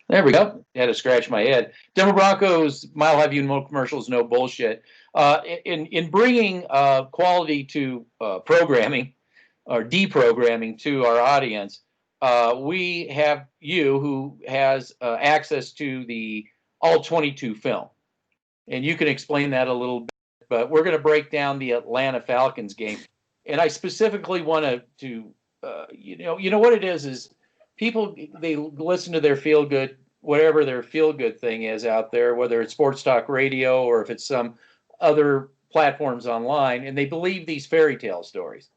There we go. Had to scratch my head. Denver Broncos, Mile High View, no commercials, no bullshit. In bringing quality to programming or deprogramming to our audience, we have you who has access to the all 22 film, and you can explain that a little bit. But we're going to break down the Atlanta Falcons game, and I specifically want to you know what it is people they listen to their feel good whatever their feel good thing is out there, whether it's sports talk radio or if it's some other platforms online, and they believe these fairy tale stories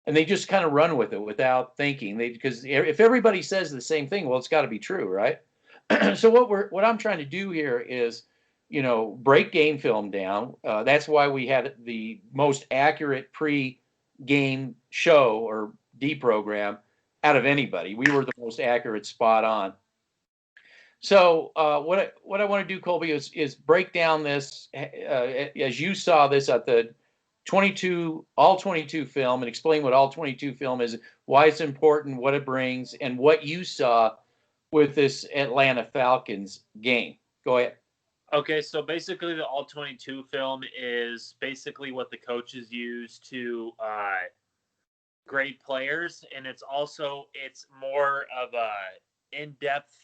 and they just kind of run with it without thinking. They because if everybody says the same thing, well, it's got to be true, right? So what I'm trying to do here is, break game film down. That's why we had the most accurate pre-game show or deprogram out of anybody. We were the most accurate, spot on. So what I want to do, Kolby, is break down this as you saw this at the 22 all 22 film, and explain what all 22 film is, why it's important, what it brings, and what you saw with this Atlanta Falcons game. Go ahead. Okay, so basically the all 22 film is basically what the coaches use to grade players, and it's more of a in-depth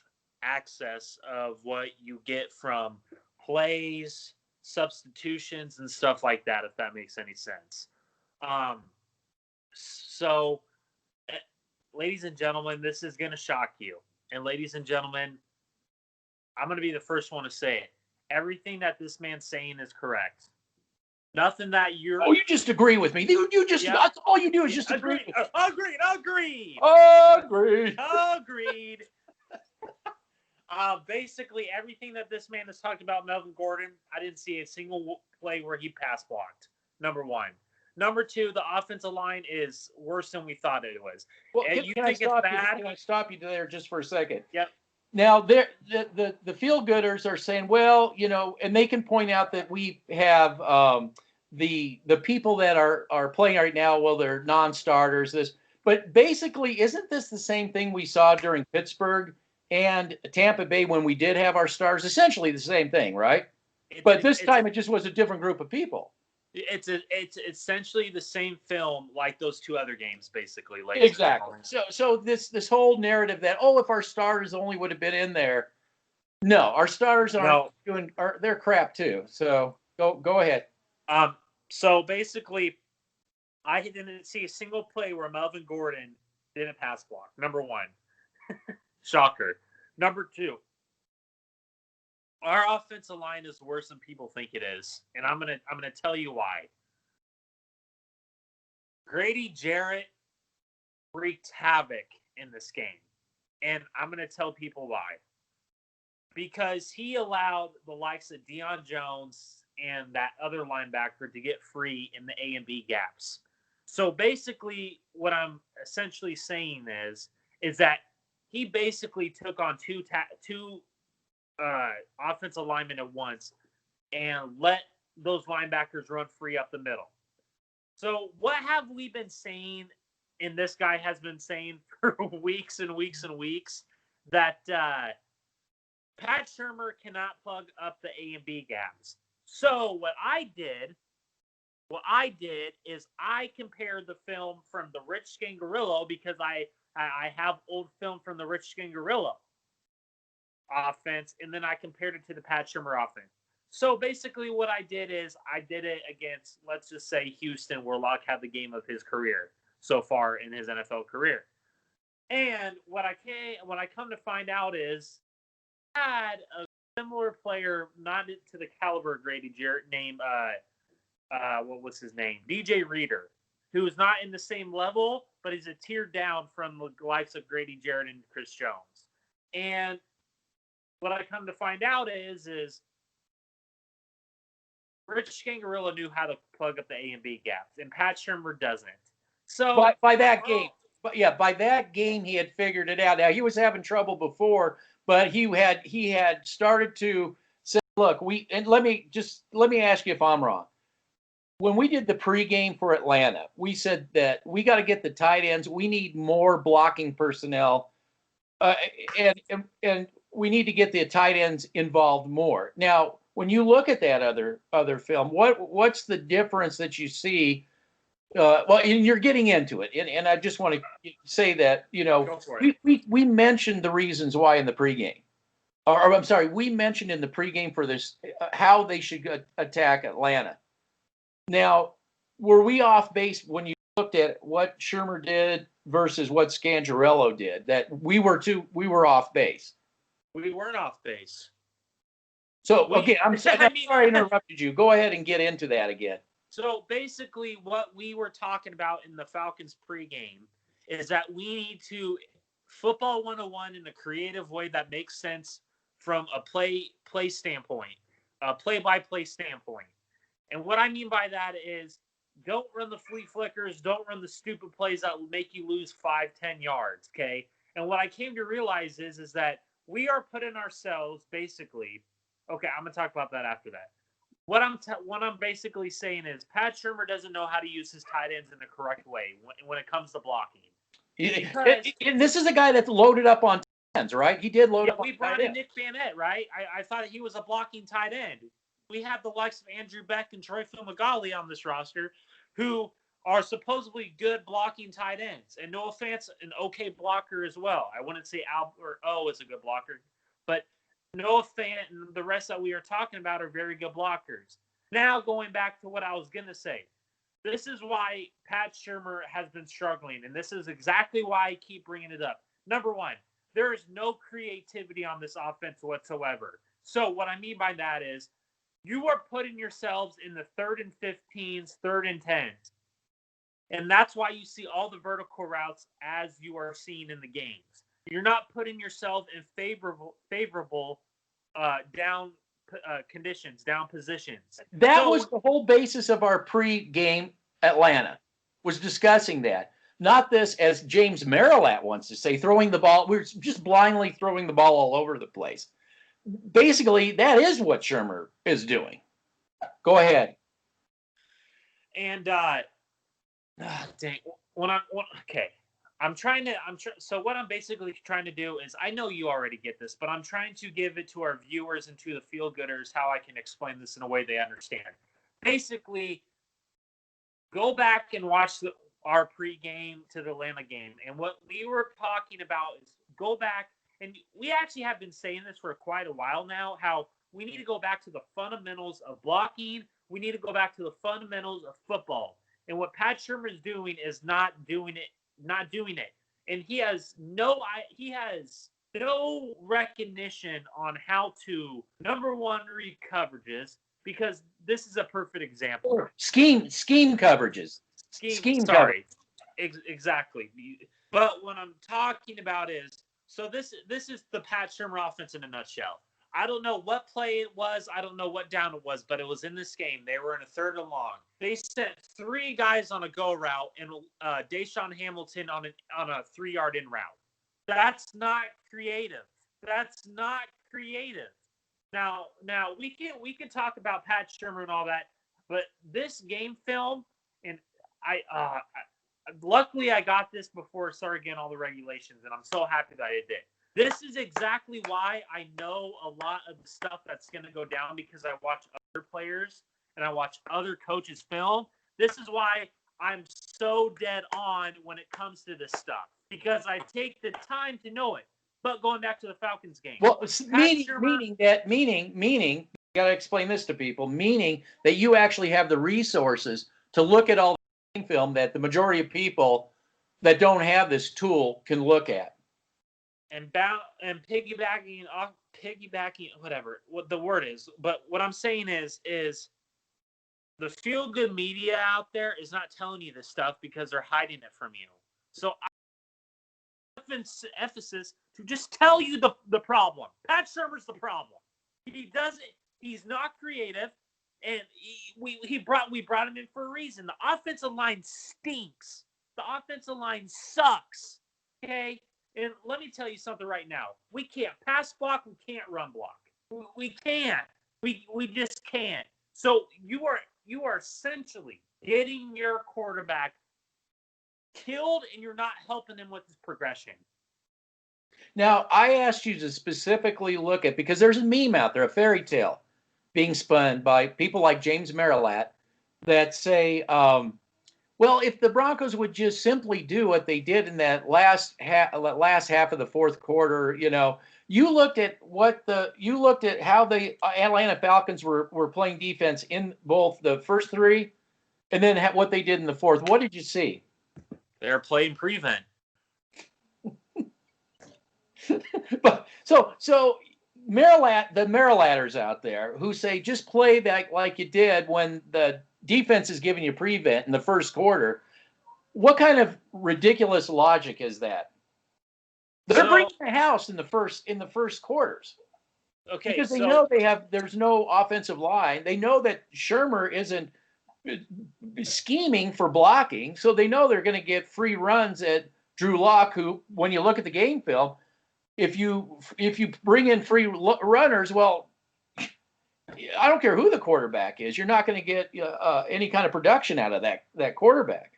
access of what you get from plays, substitutions, and stuff like that, if that makes any sense. So, ladies and gentlemen, this is going to shock you. And ladies and gentlemen, I'm going to be the first one to say it. Everything that this man's saying is correct. Nothing that you're... Oh, you just agree with me. You just... Yep. That's all you do is just agree. Agreed. Basically, everything that this man has talked about, Melvin Gordon, I didn't see a single play where he pass blocked, number one. Number two, the offensive line is worse than we thought it was. Well, can I stop you there just for a second? Yep. Now, the feel-gooders are saying, well, and they can point out that we have the people that are playing right now, well, they're non-starters. But basically, isn't this the same thing we saw during Pittsburgh and Tampa Bay when we did have our stars? Essentially the same thing, right? But this time it just was a different group of people. It's essentially the same film like those two other games, basically. Exactly. So this whole narrative that, if our starters only would have been in there, no, our starters aren't doing. They're crap too. So go ahead. So basically, I didn't see a single play where Melvin Gordon didn't pass block. Number one, shocker. Number two, our offensive line is worse than people think it is, and I'm gonna tell you why. Grady Jarrett wreaked havoc in this game, and I'm gonna tell people why. Because he allowed the likes of Deion Jones and that other linebacker to get free in the A and B gaps. So basically, what I'm essentially saying is that he basically took on two offensive linemen at once and let those linebackers run free up the middle. So what have we been saying, and this guy has been saying for weeks and weeks and weeks, that Pat Shurmur cannot plug up the A and B gaps. So what I did is I compared the film from the Rich Scangarillo, because I have old film from the Rich Scangarillo offense, and then I compared it to the Pat Shurmur offense. So basically what I did is I did it against, let's just say, Houston, where Locke had the game of his career so far in his NFL career. And what I come to find out is I had a similar player, not to the caliber of Grady Jarrett, named what was his name? DJ Reader, who's not in the same level, but he's a tier down from the likes of Grady Jarrett and Chris Jones. And what I come to find out is Rich Scangarillo knew how to plug up the A and B gaps, and Pat Shurmur doesn't. So by that game, by that game he had figured it out. Now he was having trouble before, but he had started to say, look, let me ask you if I'm wrong. When we did the pregame for Atlanta, we said that we got to get the tight ends. We need more blocking personnel, and we need to get the tight ends involved more. Now, when you look at that other film, what's the difference that you see? Well, and you're getting into it, and I just want to say that Go for it. we mentioned the reasons why in the pregame, or I'm sorry, we mentioned in the pregame for this how they should attack Atlanta. Now, were we off base when you looked at what Shermer did versus what Scangarello did? That we were off base. We weren't off base. So okay, I'm sorry I interrupted you. Go ahead and get into that again. So basically, what we were talking about in the Falcons pregame is that we need to football 101 in a creative way that makes sense from a play standpoint, a play-by-play standpoint. And what I mean by that is don't run the flea flickers, don't run the stupid plays that will make you lose 5-10 yards, okay? And what I came to realize is that we are putting ourselves basically – okay, I'm going to talk about that after that. What I'm basically saying is Pat Shermer doesn't know how to use his tight ends in the correct way when it comes to blocking. And this is a guy that's loaded up on tight ends, right? He did load up on we brought in Nick Vanette, right? I thought he was a blocking tight end. We have the likes of Andrew Beck and Troy Fumagalli on this roster who are supposedly good blocking tight ends. And Noah Fant's an okay blocker as well. I wouldn't say Albert O is a good blocker, but Noah Fant and the rest that we are talking about are very good blockers. Now, going back to what I was going to say, this is why Pat Shermer has been struggling, and this is exactly why I keep bringing it up. Number one, there is no creativity on this offense whatsoever. So what I mean by that is you are putting yourselves in the 3rd and 15s, 3rd and 10s. And that's why you see all the vertical routes as you are seeing in the games. You're not putting yourself in favorable down conditions, down positions. That was the whole basis of our pre-game Atlanta, was discussing that. Not this, as James Marilat wants to say, throwing the ball. We're just blindly throwing the ball all over the place. Basically, that is what Shermer is doing. Go ahead. And dang, okay. So what I'm basically trying to do is, I know you already get this, but I'm trying to give it to our viewers and to the feel-gooders how I can explain this in a way they understand. Basically, go back and watch our pregame to the Atlanta game. And what we were talking about is go back, and we actually have been saying this for quite a while now, how we need to go back to the fundamentals of blocking. We need to go back to the fundamentals of football. And what Pat Shermer is doing is not doing it. And he has no recognition on how to, number one, read coverages, because this is a perfect example. Scheme coverages. Sorry. Exactly. But what I'm talking about is, so this is the Pat Shermer offense in a nutshell. I don't know what play it was. I don't know what down it was, but it was in this game. They were in a 3rd and long. They sent 3 guys on a go route and Deshaun Hamilton on a 3-yard in route. That's not creative. Now we can talk about Pat Shermer and all that, but this game film, and I luckily I got this before it started getting all the regulations, and I'm so happy that I did. This is exactly why I know a lot of the stuff that's going to go down, because I watch other players and I watch other coaches film. This is why I'm so dead on when it comes to this stuff, because I take the time to know it. But going back to the Falcons game. Well, meaning, you got to explain this to people, meaning that you actually have the resources to look at all the film that the majority of people that don't have this tool can look at. And piggybacking, whatever what the word is. But what I'm saying is the feel-good media out there is not telling you this stuff because they're hiding it from you. So I have emphasis to just tell you the problem. Pat Shermer's the problem. He's not creative, and we brought him in for a reason. The offensive line stinks. The offensive line sucks. Okay? And let me tell you something right now. We can't pass block. We can't run block. We can't. We just can't. So you are essentially getting your quarterback killed, and you're not helping him with his progression. Now, I asked you to specifically look at, because there's a meme out there, a fairy tale being spun by people like James Marilat that say, well, if the Broncos would just simply do what they did in that last half of the fourth quarter, you looked at how the Atlanta Falcons were playing defense in both the first three, and then what they did in the fourth. What did you see? They're playing prevent. But so the Marilatters out there who say just play that like you did when the defense is giving you prevent in the first quarter. What kind of ridiculous logic is that? They're bringing the house in the first quarters. Okay, because they know there's no offensive line. They know that Shermer isn't scheming for blocking, so they know they're going to get free runs at Drew Lock, who, when you look at the game film, if you bring in free runners, well, I don't care who the quarterback is, you're not going to get any kind of production out of that quarterback.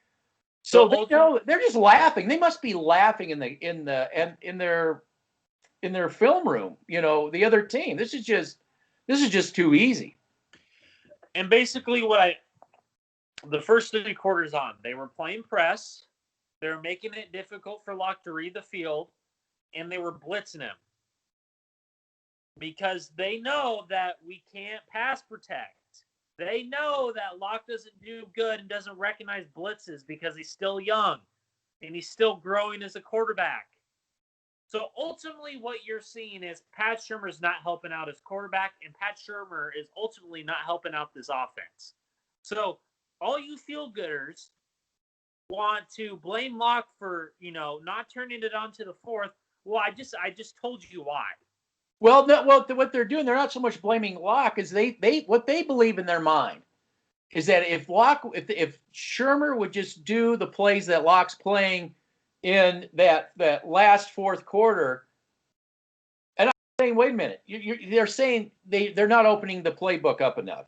So they know they're just laughing. They must be laughing in their film room. The other team. This is just too easy. And basically, the first 3 quarters on, they were playing press. They were making it difficult for Locke to read the field, and they were blitzing him because they know that we can't pass protect. They know that Locke doesn't do good and doesn't recognize blitzes because he's still young and he's still growing as a quarterback. So ultimately what you're seeing is Pat Shurmur is not helping out his quarterback, and Pat Shurmur is ultimately not helping out this offense. So all you feel-gooders want to blame Locke for, not turning it on to the fourth. Well, I just told you why. Well, no, what they're doing, they're not so much blaming Locke as what they believe in their mind is that if Shurmur would just do the plays that Locke's playing in that last fourth quarter, and I'm saying, wait a minute, they're saying they're not opening the playbook up enough.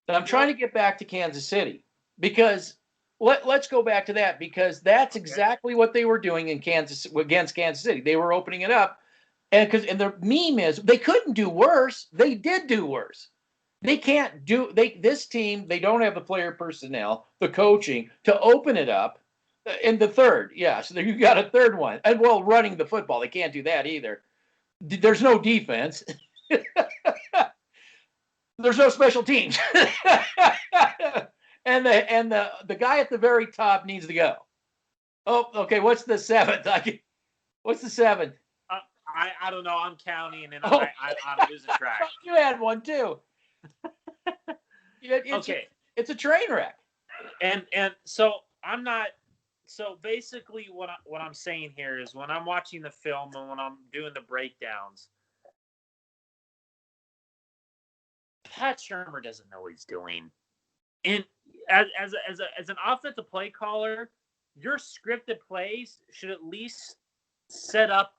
And I'm trying to get back to Kansas City because let's go back to that, because that's exactly what they were doing against Kansas City. They were opening it up. And the meme is they couldn't do worse. They did do worse. They can't do this team. They don't have the player personnel, the coaching to open it up in the third. Yeah, so you got a third one, and running the football, they can't do that either. There's no defense. There's no special teams, and the guy at the very top needs to go. Oh, okay. What's the seventh? What's the seventh? I don't know. I'm counting, and I'm losing track. You had one too. It's a train wreck. And so I'm not. So basically, what I'm saying here is, when I'm watching the film and when I'm doing the breakdowns, Pat Shurmur doesn't know what he's doing. And as an offensive play caller, your scripted plays should at least set up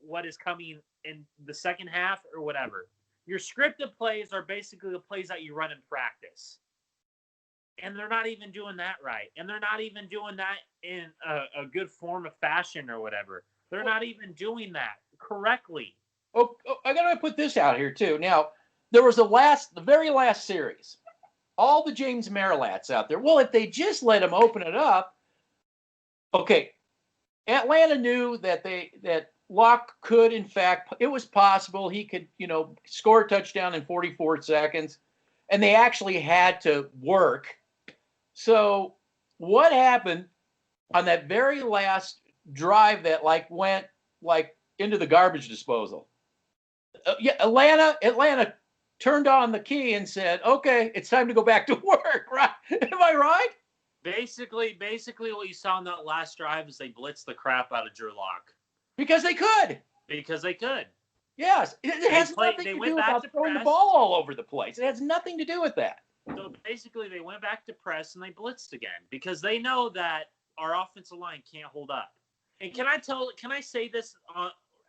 what is coming in the second half or whatever. Your scripted plays are basically the plays that you run in practice. And they're not even doing that right. And they're not even doing that in a good form of fashion or whatever. They're not even doing that correctly. Oh, I got to put this out here too. Now, there was the very last series. All the James Marilats out there. Well, if they just let him open it up, okay. Atlanta knew that Locke could, in fact, it was possible he could, score a touchdown in 44 seconds, and they actually had to work. So what happened on that very last drive that went into the garbage disposal? Atlanta turned on the key and said, "Okay, it's time to go back to work." Right? Am I right? Basically, what you saw in that last drive is they blitzed the crap out of Drew Lock. Because they could. Yes. It has nothing to do with throwing the ball all over the place. It has nothing to do with that. So basically, they went back to press and they blitzed again because they know that our offensive line can't hold up. And can I say this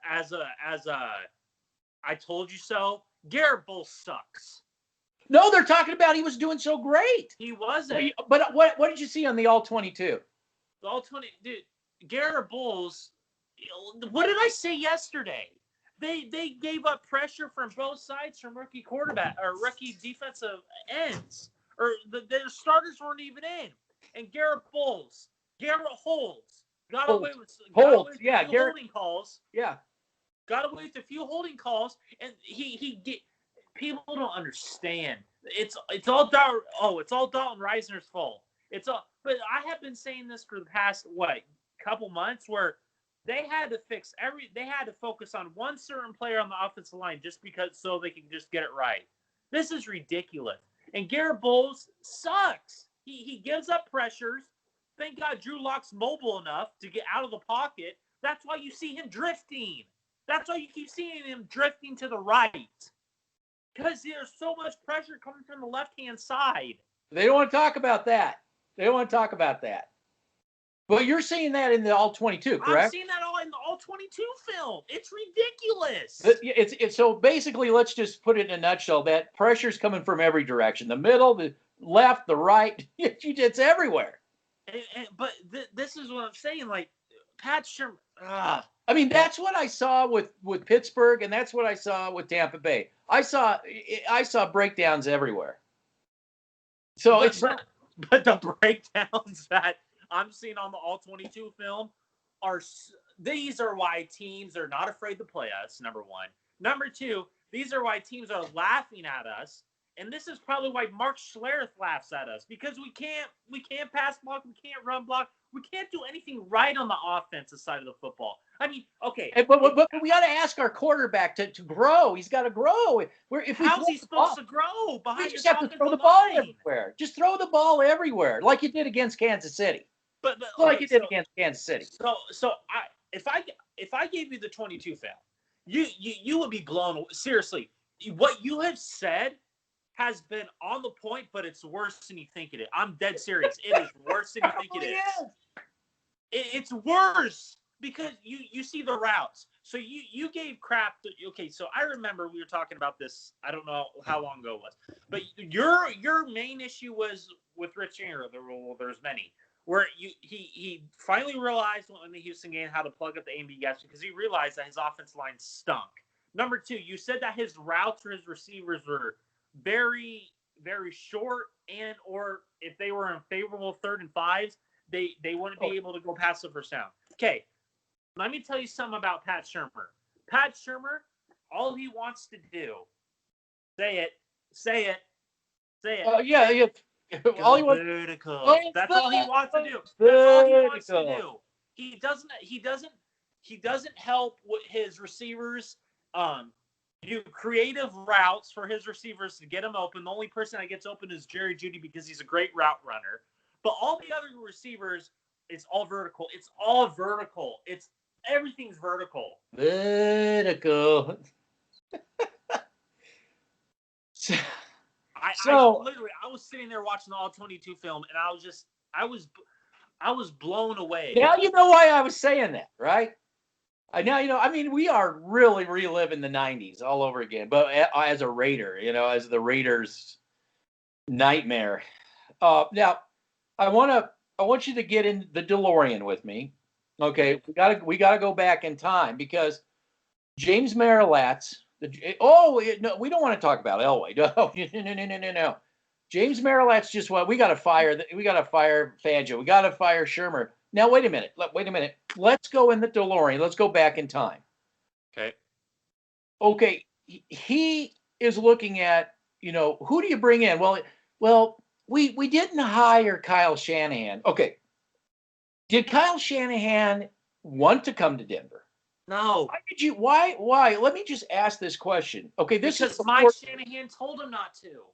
as a I told you so? Garrett Bull sucks. No, they're talking about he was doing so great. He wasn't. But what did you see on the All-22? The All-20, dude, Garrett Bowles what did I say yesterday? They gave up pressure from both sides from rookie quarterback or rookie defensive ends, or their starters weren't even in. And Garrett Holds got away with a few holding calls. Yeah, got away with a few holding calls, and he people don't understand. It's all Dalton Reisner's fault. But I have been saying this for the past couple months where they had to focus on one certain player on the offensive line just because so they can just get it right. This is ridiculous. And Garrett Bowles sucks. He gives up pressures. Thank God Drew Lock's mobile enough to get out of the pocket. That's why you see him drifting. That's why you keep seeing him drifting to the right. Because there's so much pressure coming from the left-hand side. They don't want to talk about that. But you're seeing that in the All-22, correct? I'm seeing that all in the All-22 film. It's ridiculous. It's so basically, let's just put it in a nutshell, that pressure's coming from every direction. The middle, the left, the right. It's everywhere. But this is what I'm saying. Like, Pat Shermer. I mean, that's what I saw with Pittsburgh, and that's what I saw with Tampa Bay. I saw breakdowns everywhere. So but the breakdowns that I'm seeing on the All-22 film these are why teams are not afraid to play us, number one. Number two, these are why teams are laughing at us. And this is probably why Mark Schlereth laughs at us, because we can't pass block, we can't run block, we can't do anything right on the offensive side of the football. I mean, okay, but we got to ask our quarterback to grow. He's got to grow. How's he supposed to grow behind? We just have to throw the ball everywhere. Just throw the ball everywhere, like you did against Kansas City. But like you did against Kansas City. So if I gave you the 22 film, you would be blown. Seriously, what you have said has been on the point, but it's worse than you think it is. I'm dead serious. It is worse than you think it is. It's worse because you see the routes. So you gave crap. Okay, so I remember we were talking about this. I don't know how long ago it was, but your main issue was with Rich Anger. There's many where he finally realized in the Houston game how to plug up the A&B gaps because he realized that his offensive line stunk. Number two, you said that his routes for his receivers were very, very short, and or if they were in favorable 3rd and 5s, they wouldn't be able to go past the first down. Okay, let me tell you something about Pat Shermer. Pat Shermer, all he wants to do, say it. Yeah. All he wants, vertical. That's all he wants to do. That's all he wants to do. He doesn't help with his receivers. Do creative routes for his receivers to get them open. The only person that gets open is Jerry Jeudy because he's a great route runner. But all the other receivers, it's all vertical. Everything's vertical. Vertical. I was sitting there watching the All-22 film, and I was blown away. Now you know why I was saying that, right? Now, I mean, we are really reliving the 90s all over again, but as a Raider, as the Raiders' nightmare. Now, I want you to get in the DeLorean with me. Okay, we gotta go back in time because James Marilatz. No, we don't want to talk about Elway. No. James Marilatz just went. We got to fire Fangio. We got to fire Shermer. Now wait a minute. Let's go in the DeLorean. Let's go back in time. Okay. He is looking at who do you bring in? Well, we didn't hire Kyle Shanahan. Okay. Did Kyle Shanahan want to come to Denver? No. Why did you? Why? Let me just ask this question. Okay, because Mike Shanahan told him not to.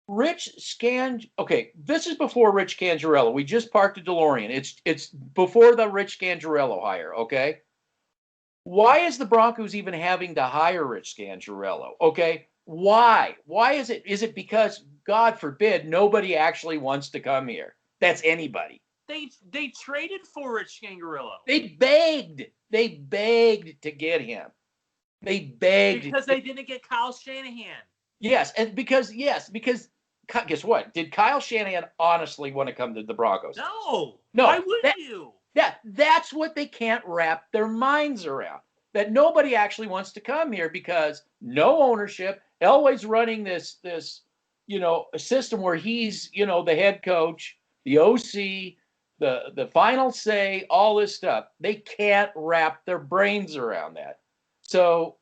This is before Rich Scangarello. We just parked the DeLorean. It's before the Rich Scangarello hire. Okay. Why is the Broncos even having to hire Rich Scangarello? Okay. Why? Why is it? Is it because, God forbid, nobody actually wants to come here? That's anybody. They traded for Rich Scangarello. They begged to get him. They begged because they didn't get Kyle Shanahan. Yes, because guess what? Did Kyle Shanahan honestly want to come to the Broncos? No. Why would you? That's what they can't wrap their minds around. That nobody actually wants to come here because no ownership. Elway's running this a system where he's the head coach, the OC, the final say, all this stuff. They can't wrap their brains around that. So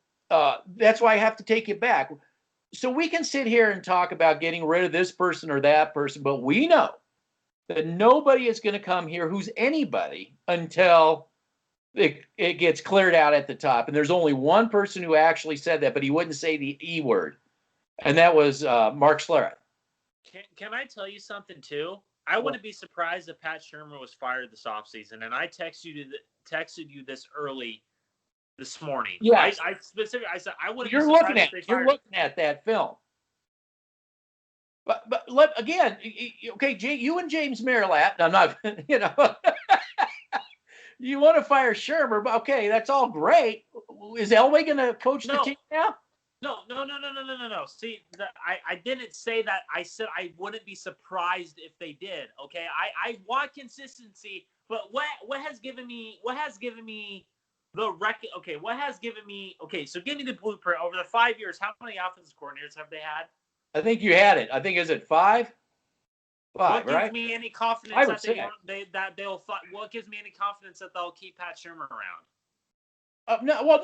that's why I have to take it back. So we can sit here and talk about getting rid of this person or that person, but we know that nobody is going to come here who's anybody until it gets cleared out at the top. And there's only one person who actually said that, but he wouldn't say the E word. And that was Mark Schlereth. Can I tell you something, too? I wouldn't be surprised if Pat Shermer was fired this offseason. And I texted you this early this morning. Yes. I specifically, I said, I wouldn't You're be surprised if they You're fired looking at that film. But again, okay, you and James Merilatt, I'm not, you want to fire Shermer, but okay, that's all great. Is Elway going to coach the team now? No. See, I didn't say that. I said I wouldn't be surprised if they did. Okay, I want consistency, but what has given me the record? Okay, what has given me? Okay, so give me the blueprint over the 5 years. How many offensive coordinators have they had? I think you had it. I think is it five? What gives right? me any confidence that they'll? What gives me any confidence that they'll keep Pat Shermer around? No.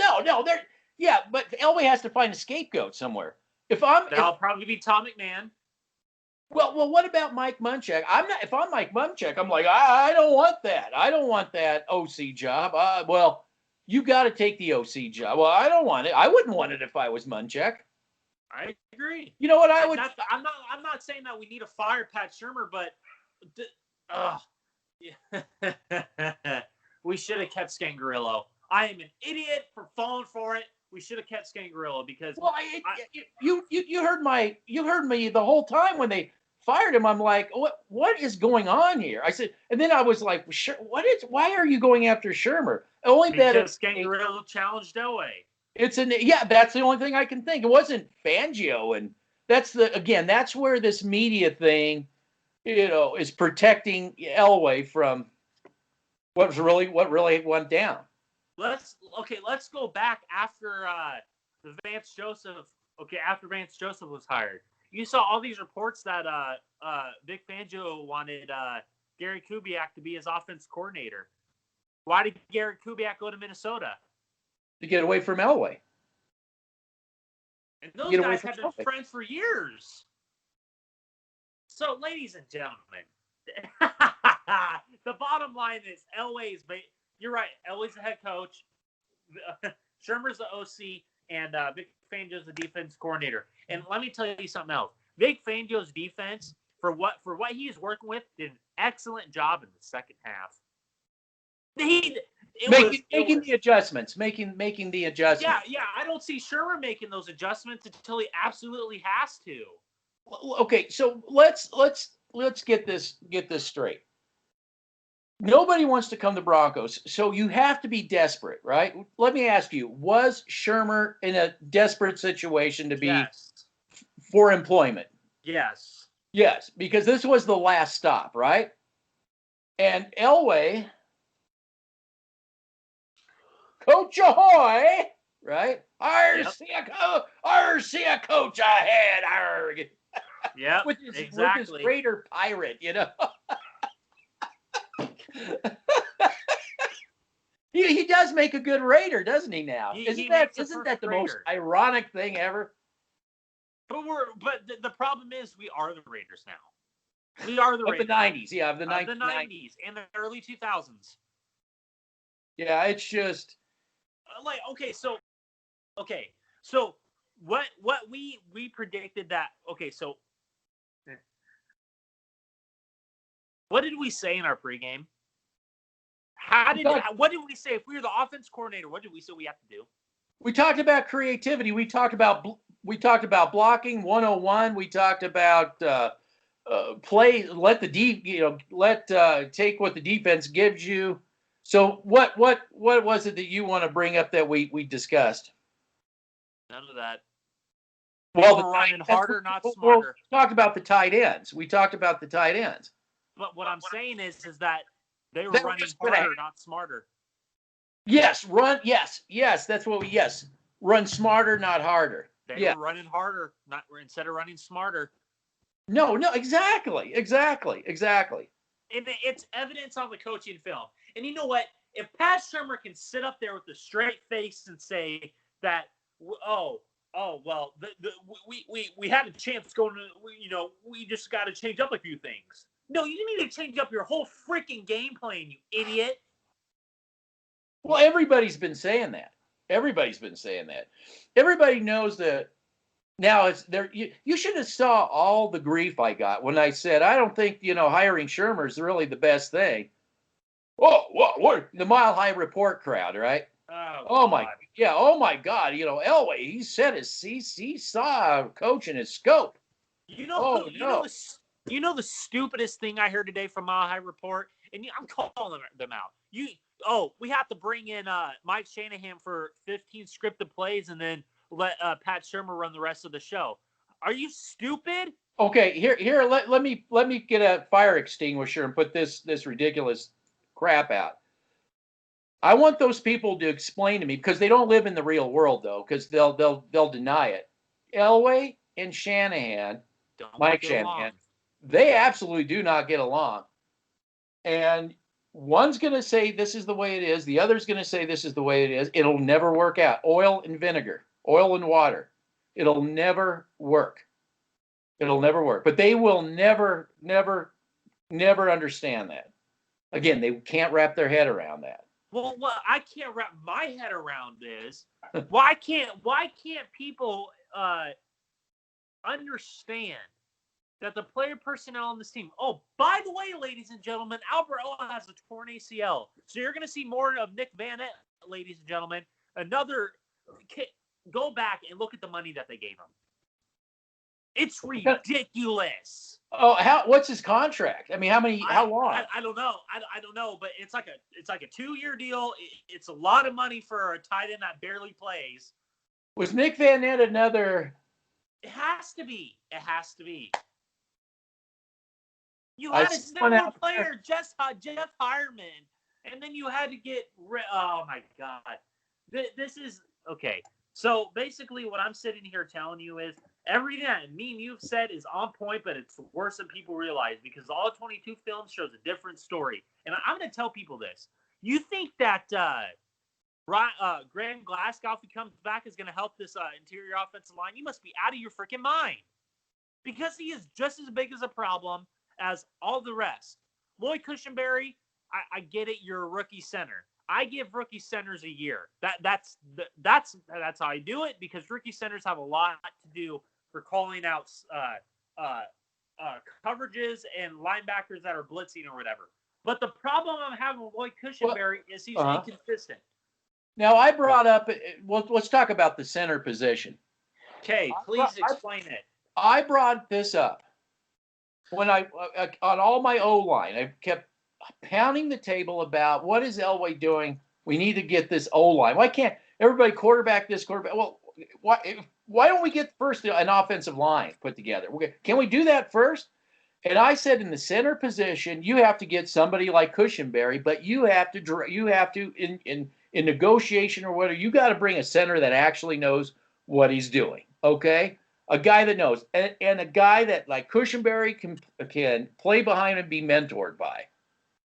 Yeah, but Elway has to find a scapegoat somewhere. That'll probably be Tom McMahon. Well, what about Mike Munchak? If I'm Mike Munchak, I'm like, I don't want that. I don't want that OC job. Well, you got to take the OC job. Well, I don't want it. I wouldn't want it if I was Munchak. I agree. You know what I would? I'm not saying that we need to fire Pat Shermer, but we should have kept Scangarillo. I am an idiot for falling for it. We should have kept Scangarillo because you heard me the whole time when they fired him. I'm like, what is going on here? I said, and then I was like, why are you going after Shermer? Because Scangarillo challenged Elway. That's the only thing I can think. It wasn't Fangio, and that's where this media thing, is protecting Elway from what really went down. Let's go back after Vance Joseph. Okay, after Vance Joseph was hired, you saw all these reports that Vic Fangio wanted Gary Kubiak to be his offense coordinator. Why did Gary Kubiak go to Minnesota? To get away from Elway. And those guys have been friends for years. So, ladies and gentlemen, the bottom line is Elway's. You're right. Elway's the head coach. Shermer's the OC, and Vic Fangio's the defense coordinator. And let me tell you something else. Vic Fangio's defense, for what he is working with, did an excellent job in the second half. Making the adjustments. Yeah. I don't see Shermer making those adjustments until he absolutely has to. Okay, so let's get this straight. Nobody wants to come to Broncos, so you have to be desperate, right? Let me ask you: was Shermer in a desperate situation to be for employment? Yes. Yes, because this was the last stop, right? And Elway. Coach ahoy, right? See a coach ahead. Yeah, with his Raider pirate, he does make a good Raider, doesn't he? Now, isn't that the most ironic thing ever? But the problem is we are the Raiders now. We are the Raiders of the '90s, of the '90s and the early 2000s. Yeah, it's just. So what we predicted that so what did we say in our pregame? What did we say if we were the offense coordinator? What did we say we have to do? We talked about creativity. We talked about blocking 101. We talked about play. Let take what the defense gives you. So what was it that you want to bring up that we discussed? None of that. Well, we're running harder, not smarter. We talked about the tight ends. But what I'm saying is that They were That running was gonna harder, not smarter. Yes, run. Yes, that's what we. Yes, run smarter, not harder. They Yeah. were running harder, not instead of running smarter. No, exactly. And it's evidence on the coaching film. And you know what? If Pat Shermer can sit up there with a straight face and say that, well, we had a chance going to, we just got to change up a few things. No, you need to change up your whole freaking game plan, you idiot. Well, everybody's been saying that. Everybody knows that. Now it's there. You should have saw all the grief I got when I said I don't think hiring Shermer is really the best thing. What the Mile High Report crowd, right? Oh my, yeah. Oh my God. Elway. He said he saw a coach in his scope. You know the stupidest thing I heard today from Mile High Report, and I'm calling them out. We have to bring in Mike Shanahan for 15 scripted plays and then let Pat Shermer run the rest of the show. Are you stupid? Okay, here. Let me get a fire extinguisher and put this ridiculous crap out. I want those people to explain to me, because they don't live in the real world though, because they'll deny it. Elway and Shanahan, Mike Shanahan, they absolutely do not get along. And one's going to say this is the way it is. The other's going to say this is the way it is. It'll never work out. Oil and vinegar, oil and water. It'll never work. But they will never understand that. Again, they can't wrap their head around that. Well, I can't wrap my head around this. Why can't people understand that the player personnel on this team? Oh, by the way, ladies and gentlemen, Albert O has a torn ACL. So you're going to see more of Nick Van Ette, ladies and gentlemen. Go back and look at the money that they gave him. It's ridiculous. Oh, what's his contract? I mean, how long? I don't know. I don't know, but it's like a 2-year deal. It's a lot of money for a tight end that barely plays. Was Nick Van Ette another? It has to be. You had a similar player, Jeff Hireman, and then you had to get. Oh my God, this is okay. So basically, what I'm sitting here telling you is everything that me and you've said is on point, but it's worse than people realize, because all 22 films shows a different story. And I'm going to tell people this: you think that Graham Glasgow, if he comes back, is going to help this interior offensive line? You must be out of your freaking mind, because he is just as big as a problem as all the rest. Lloyd Cushenberry, I get it. You're a rookie center. I give rookie centers a year. That's how I do it, because rookie centers have a lot to do for calling out coverages and linebackers that are blitzing or whatever. But the problem I'm having with Lloyd Cushenberry is he's inconsistent. Now, I brought up. Let's talk about the center position. Okay, please explain it. I brought this up when on all my O-line. I kept pounding the table about what is Elway doing. We need to get this O-line. Why can't everybody quarterback this, quarterback? Well, why don't we get first an offensive line put together? Can we do that first? And I said, in the center position, you have to get somebody like Cushenberry, but you have to in negotiation or whatever, you got to bring a center that actually knows what he's doing. Okay, a guy that knows, and a guy that like Cushenberry can play behind and be mentored by.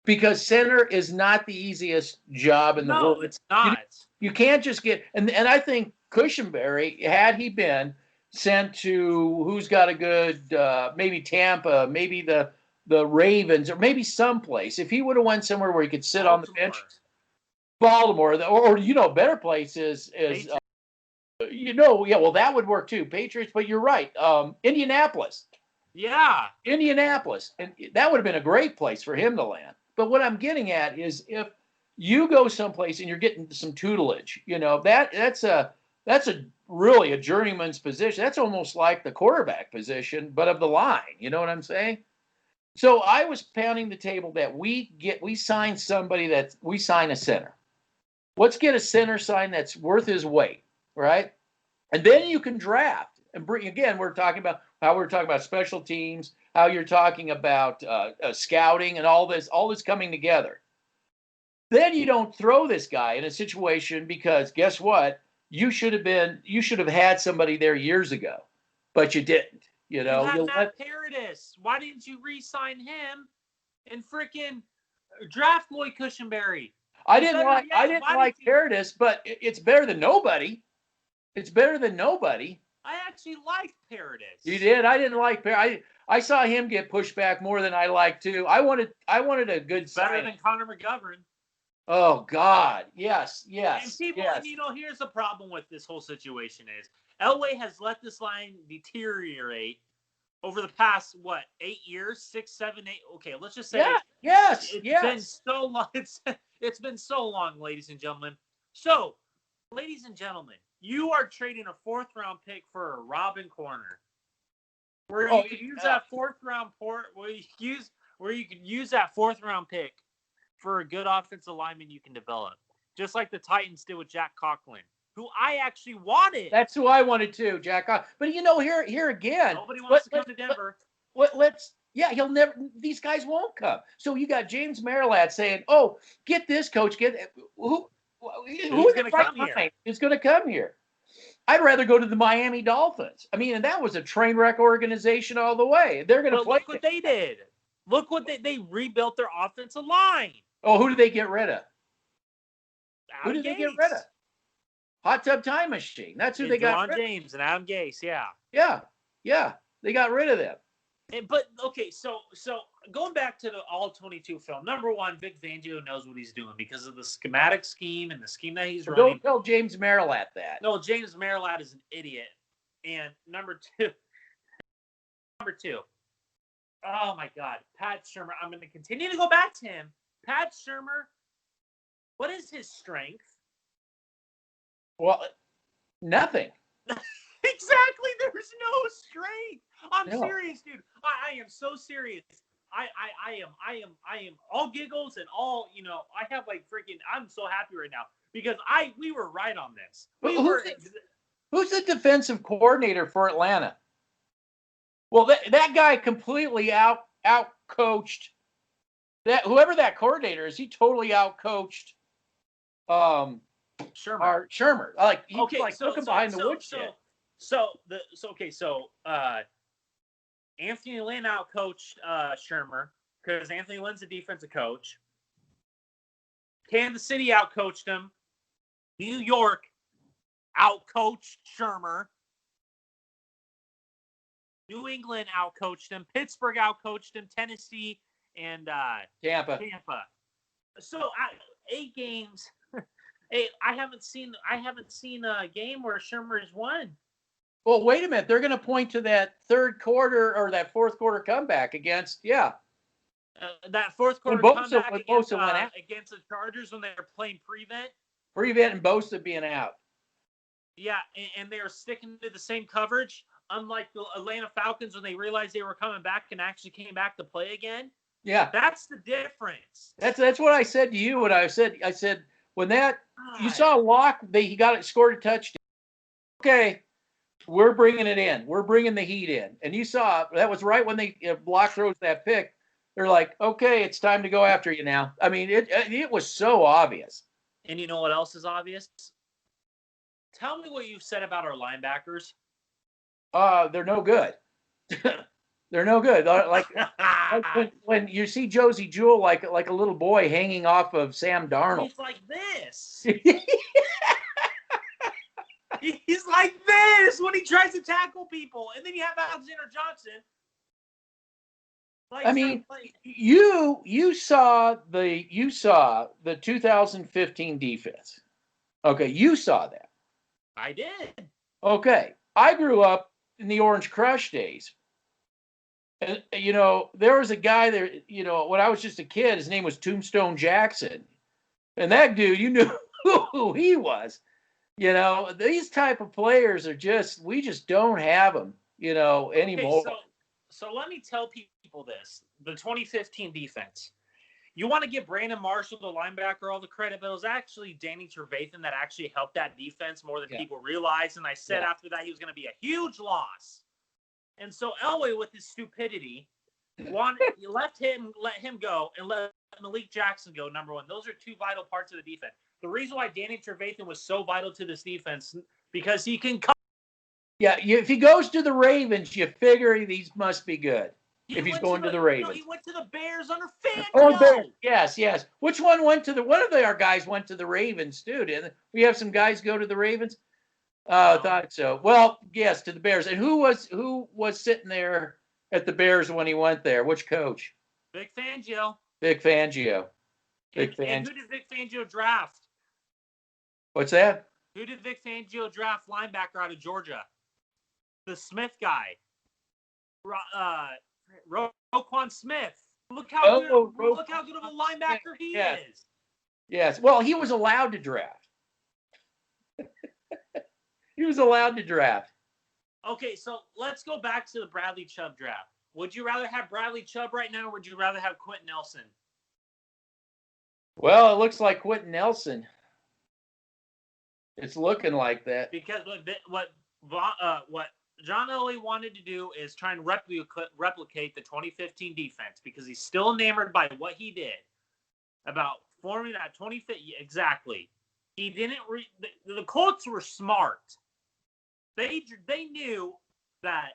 Because center is not the easiest job in the world. No, it's not. You can't just get and I think Cushenberry, had he been sent to who's got a good maybe Tampa, maybe the Ravens, or maybe someplace, if he would have went somewhere where he could sit on the bench, Baltimore, or better place is well, that would work too, Patriots. But you're right, Indianapolis. Yeah, Indianapolis, and that would have been a great place for him to land. But what I'm getting at is, if you go someplace and you're getting some tutelage, that's really a journeyman's position. That's almost like the quarterback position, but of the line. You know what I'm saying? So I was pounding the table that we sign a center. Let's get a center sign that's worth his weight, right? And then you can draft and bring. Again, we're talking about special teams, how you're talking about scouting and all this coming together. then you don't throw this guy in a situation because guess what? You should have had somebody there years ago, but you didn't. You You know, had you Matt Paradis. Why didn't you re-sign him and freaking draft Lloyd Cushenberry? I And didn't better like yet, I didn't why did like you? Paradis, but it's better than nobody. It's better than nobody. I actually liked Paradis. You did. I didn't like I saw him get pushed back more than I liked too. I wanted a good Better sign. than Connor McGovern. Oh God, yes, And yes, people, yes. and here's the problem with this whole situation is Elway has let this line deteriorate over the past 8 years, 6, 7, 8. Okay, let's just say Yeah, yes, it's been yes. so long. It's been so long, ladies and gentlemen. So, ladies and gentlemen, you are trading a 4th round pick for a Robin corner, where you could use that 4th round where you could use that 4th round pick for a good offensive lineman you can develop, just like the Titans did with Jack Conklin, who I actually wanted. That's who I wanted too, Jack. But here again, Nobody wants to come to Denver. he'll never. These guys won't come. So you got James Marilat saying, "Oh, get this coach, get who's going to come here? Is going to come here?" I'd rather go to the Miami Dolphins. I mean, and that was a train wreck organization all the way. They're going to play. Look what they did. Look what they rebuilt their offensive line. Oh, who did they get rid of? Who did they get rid of? Hot Tub Time Machine. That's who they got rid of. James and Adam Gase, yeah. Yeah. They got rid of them. But okay, so going back to the All-22 film, number one, Vic Fangio knows what he's doing because of the schematic scheme and the scheme that he's running. Don't tell James Marilat that. No, James Marilat is an idiot. And number two, oh my God, Pat Shurmur. I'm going to continue to go back to him. Pat Shurmur, what is his strength? Well, nothing. Exactly. There's no strength. I'm serious, dude. I am so serious. I am all giggles and all, I have I'm so happy right now because we were right on this. Who's the defensive coordinator for Atlanta? Well, that guy completely out coached that whoever that coordinator is. He totally out coached Shurmur. Like he took him behind the woodshed. So Anthony Lynn outcoached Shurmur because Anthony Lynn's a defensive coach. Kansas City outcoached him. New York outcoached Shurmur. New England outcoached him. Pittsburgh outcoached him. Tennessee and Tampa. So 8 games. Hey, I haven't seen a game where Shurmur has won. Well, wait a minute. They're going to point to that 3rd quarter or that 4th quarter comeback against that 4th quarter comeback against the Chargers when they were playing prevent. Prevent and Bosa being out. Yeah, and they were sticking to the same coverage, unlike the Atlanta Falcons when they realized they were coming back and actually came back to play again. Yeah, that's the difference. That's what I said to you. When I said when that you saw Locke, he scored a touchdown. Okay, we're bringing it in. We're bringing the heat in. And you saw that was right when Locke throws that pick. They're like, okay, it's time to go after you now. I mean, it was so obvious. And you know what else is obvious? Tell me what you've said about our linebackers. They're no good. They're no good. Like when you see Josie Jewell like a little boy hanging off of Sam Darnold. He's like this. He's like this when he tries to tackle people, and then you have Alexander Johnson. You saw the 2015 defense. Okay, you saw that. I did. Okay, I grew up in the Orange Crush days. And, there was a guy there, when I was just a kid, his name was Tombstone Jackson. And that dude, you knew who he was. These type of players we just don't have them, anymore. Okay, so let me tell people this. The 2015 defense. You want to give Brandon Marshall, the linebacker, all the credit, but it was actually Danny Trevathan that actually helped that defense more than people realized. And I said after that he was going to be a huge loss. And so Elway, with his stupidity, let him go and let Malik Jackson go number one. Those are two vital parts of the defense. The reason why Danny Trevathan was so vital to this defense because he can come. Yeah, if he goes to the Ravens, you figure these must be good. If he's going to the Ravens. No, he went to the Bears under Fangio. Oh, Bears. Yes. Which one went to the? One of our guys went to the Ravens too, didn't we? Have some guys go to the Ravens. I thought so. Well, yes, to the Bears. And who was sitting there at the Bears when he went there? Which coach? Vic Fangio. Vic Fangio. And who did Vic Fangio draft? What's that? Who did Vic Fangio draft linebacker out of Georgia? The Smith guy. Roquan Smith. Look how good of a linebacker he is. Yes. Well, he was allowed to draft. He was allowed to draft. Okay, so let's go back to the Bradley Chubb draft. Would you rather have Bradley Chubb right now, or would you rather have Quentin Nelson? Well, it looks like Quentin Nelson. It's looking like that. Because what John Elway wanted to do is try and replicate the 2015 defense because he's still enamored by what he did about forming that 2015. Exactly. He didn't. The Colts were smart. They knew that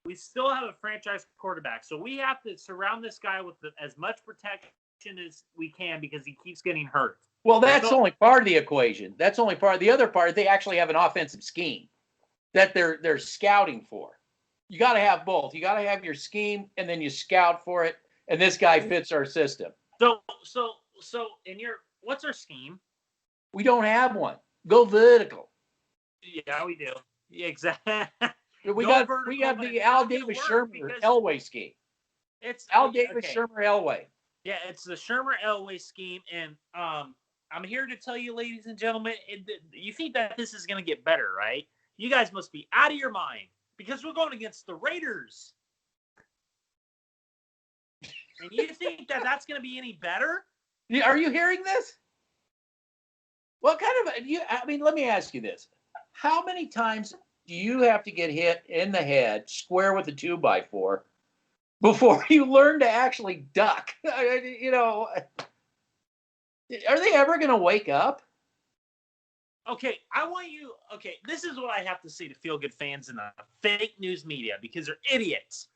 we still have a franchise quarterback, so we have to surround this guy with as much protection as we can because he keeps getting hurt. Well, that's only part of the equation. That's only part. The other part, they actually have an offensive scheme that they're scouting for. You got to have both. You got to have your scheme, and then you scout for it. And this guy fits our system. So what's our scheme? We don't have one. Go vertical. Yeah, we do. Yeah, exactly. We have the Al Davis Shermer Elway scheme. It's Al Davis Shermer Elway. Yeah, it's the Shermer Elway scheme, and I'm here to tell you, ladies and gentlemen, you think that this is going to get better, right? You guys must be out of your mind because we're going against the Raiders. And you think that that's going to be any better? Are you hearing this? What kind of let me ask you this. How many times do you have to get hit in the head square with a 2x4 before you learn to actually duck? Are they ever going to wake up? Okay, this is what I have to say to feel-good fans in the fake news media because they're idiots.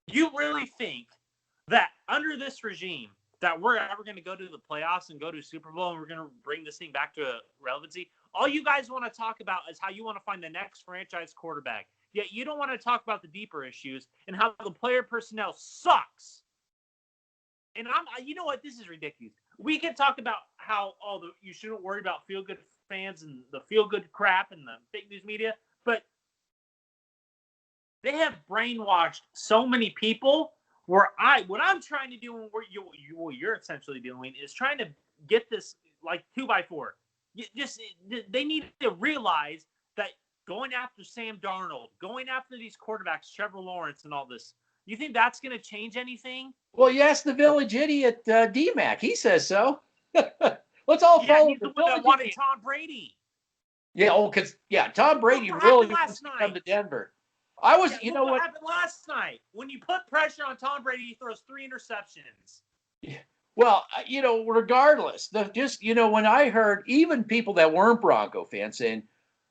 You really think that under this regime that we're ever going to go to the playoffs and go to Super Bowl and we're going to bring this thing back to relevancy? All you guys want to talk about is how you want to find the next franchise quarterback. Yet you don't want to talk about the deeper issues and how the player personnel sucks. And you know what? This is ridiculous. We can talk about how you shouldn't worry about feel-good fans and the feel-good crap and the fake news media, but they have brainwashed so many people. What I'm trying to do, and what you're essentially doing, is trying to get this like 2x4. They need to realize that going after Sam Darnold, going after these quarterbacks, Trevor Lawrence, and all this. You think that's going to change anything? Well, yes, the village idiot D-Mac. He says so. Let's all follow the one that wanted Tom Brady. Yeah, Tom Brady really wants to come to Denver. What happened last night? When you put pressure on Tom Brady, he throws 3 interceptions. Yeah. Well, regardless, when I heard even people that weren't Bronco fans saying,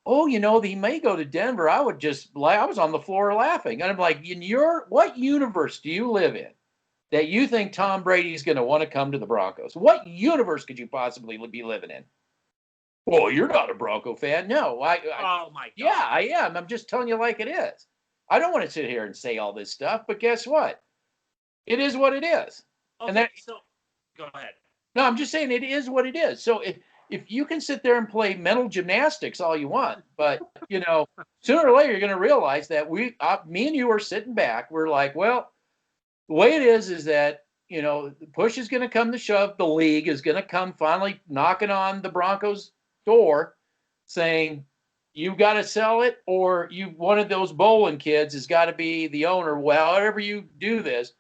"Oh, he may go to Denver," I was on the floor laughing. And I'm like, what universe do you live in that you think Tom Brady's going to want to come to the Broncos? What universe could you possibly be living in? Well, you're not a Bronco fan. No, oh my God. Yeah, I am. I'm just telling you like it is. I don't want to sit here and say all this stuff, but guess what? It is what it is. Okay, so go ahead. No, I'm just saying it is what it is. So if you can sit there and play mental gymnastics all you want, but sooner or later you're going to realize that me and you are sitting back. We're like, well, the way it is that the push is going to come to shove. The league is going to come finally knocking on the Broncos' door, saying you've got to sell it, or one of those bowling kids has got to be the owner. Well, however you do this,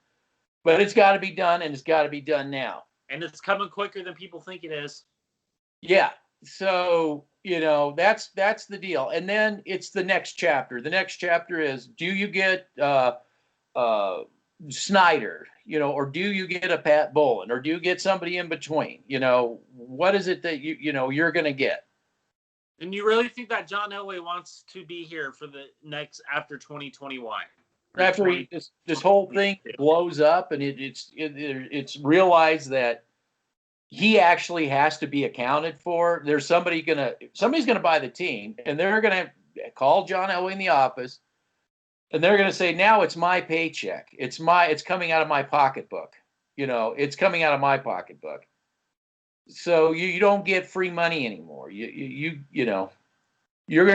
but it's got to be done, and it's got to be done now. And it's coming quicker than people think it is. Yeah. So, that's the deal. And then it's the next chapter. The next chapter is, do you get Snyder, or do you get a Pat Bowlen, or do you get somebody in between? What is it that you're going to get? And you really think that John Elway wants to be here for the next after 2021? After this whole thing blows up, and it's realized that he actually has to be accounted for. There's somebody's gonna buy the team, and they're gonna call John Elway in the office, and they're gonna say, now it's my paycheck. It's coming out of my pocketbook. It's coming out of my pocketbook. So you don't get free money anymore. You're going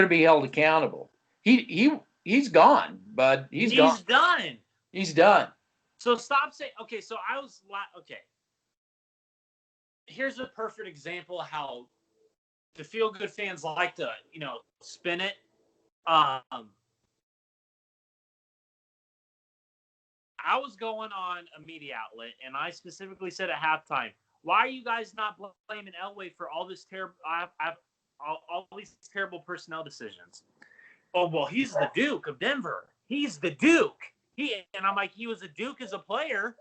to be held accountable. He's gone, bud. He's gone. Done. He's done. So stop saying. Okay, so okay. Here's a perfect example of how the feel good fans like to spin it. I was going on a media outlet, and I specifically said at halftime, why are you guys not blaming Elway for all this all these terrible personnel decisions? Oh, well, he's the Duke of Denver. He's the Duke. And I'm like, he was a Duke as a player.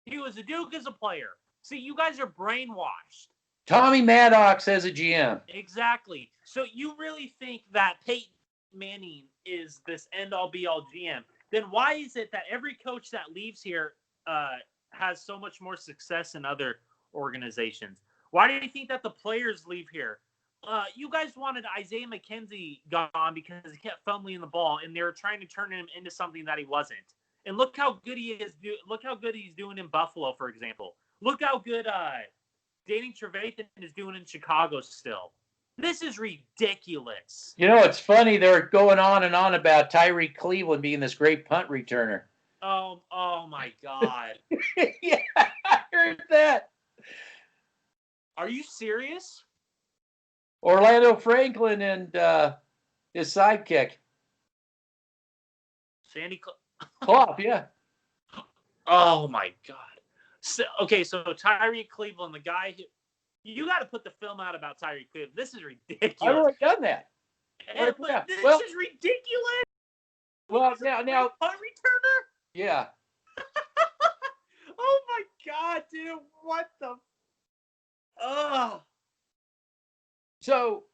He was a Duke as a player. See, you guys are brainwashed. Tommy Maddox as a GM. Exactly. So you really think that Peyton Manning is this end-all, be-all GM? Then why is it that every coach that leaves here has so much more success in other organizations? Why do you think that the players leave here? You guys wanted Isaiah McKenzie gone because he kept fumbling the ball, and they were trying to turn him into something that he wasn't. And look how good he is. Look how good he's doing in Buffalo, for example. Look how good Danny Trevathan is doing in Chicago still. This is ridiculous. It's funny. They're going on and on about Tyreek Cleveland being this great punt returner. Oh my God. Yeah, I heard that. Are you serious? Orlando Franklin and his sidekick. Sandy Klopp, yeah. Oh my God. So Tyreek Cleveland, the guy who you got to put the film out about Tyreek Cleveland. This is ridiculous. I've already done that. This is ridiculous. Well, now punt returner. Yeah. Oh my God, dude! What the? Oh. So,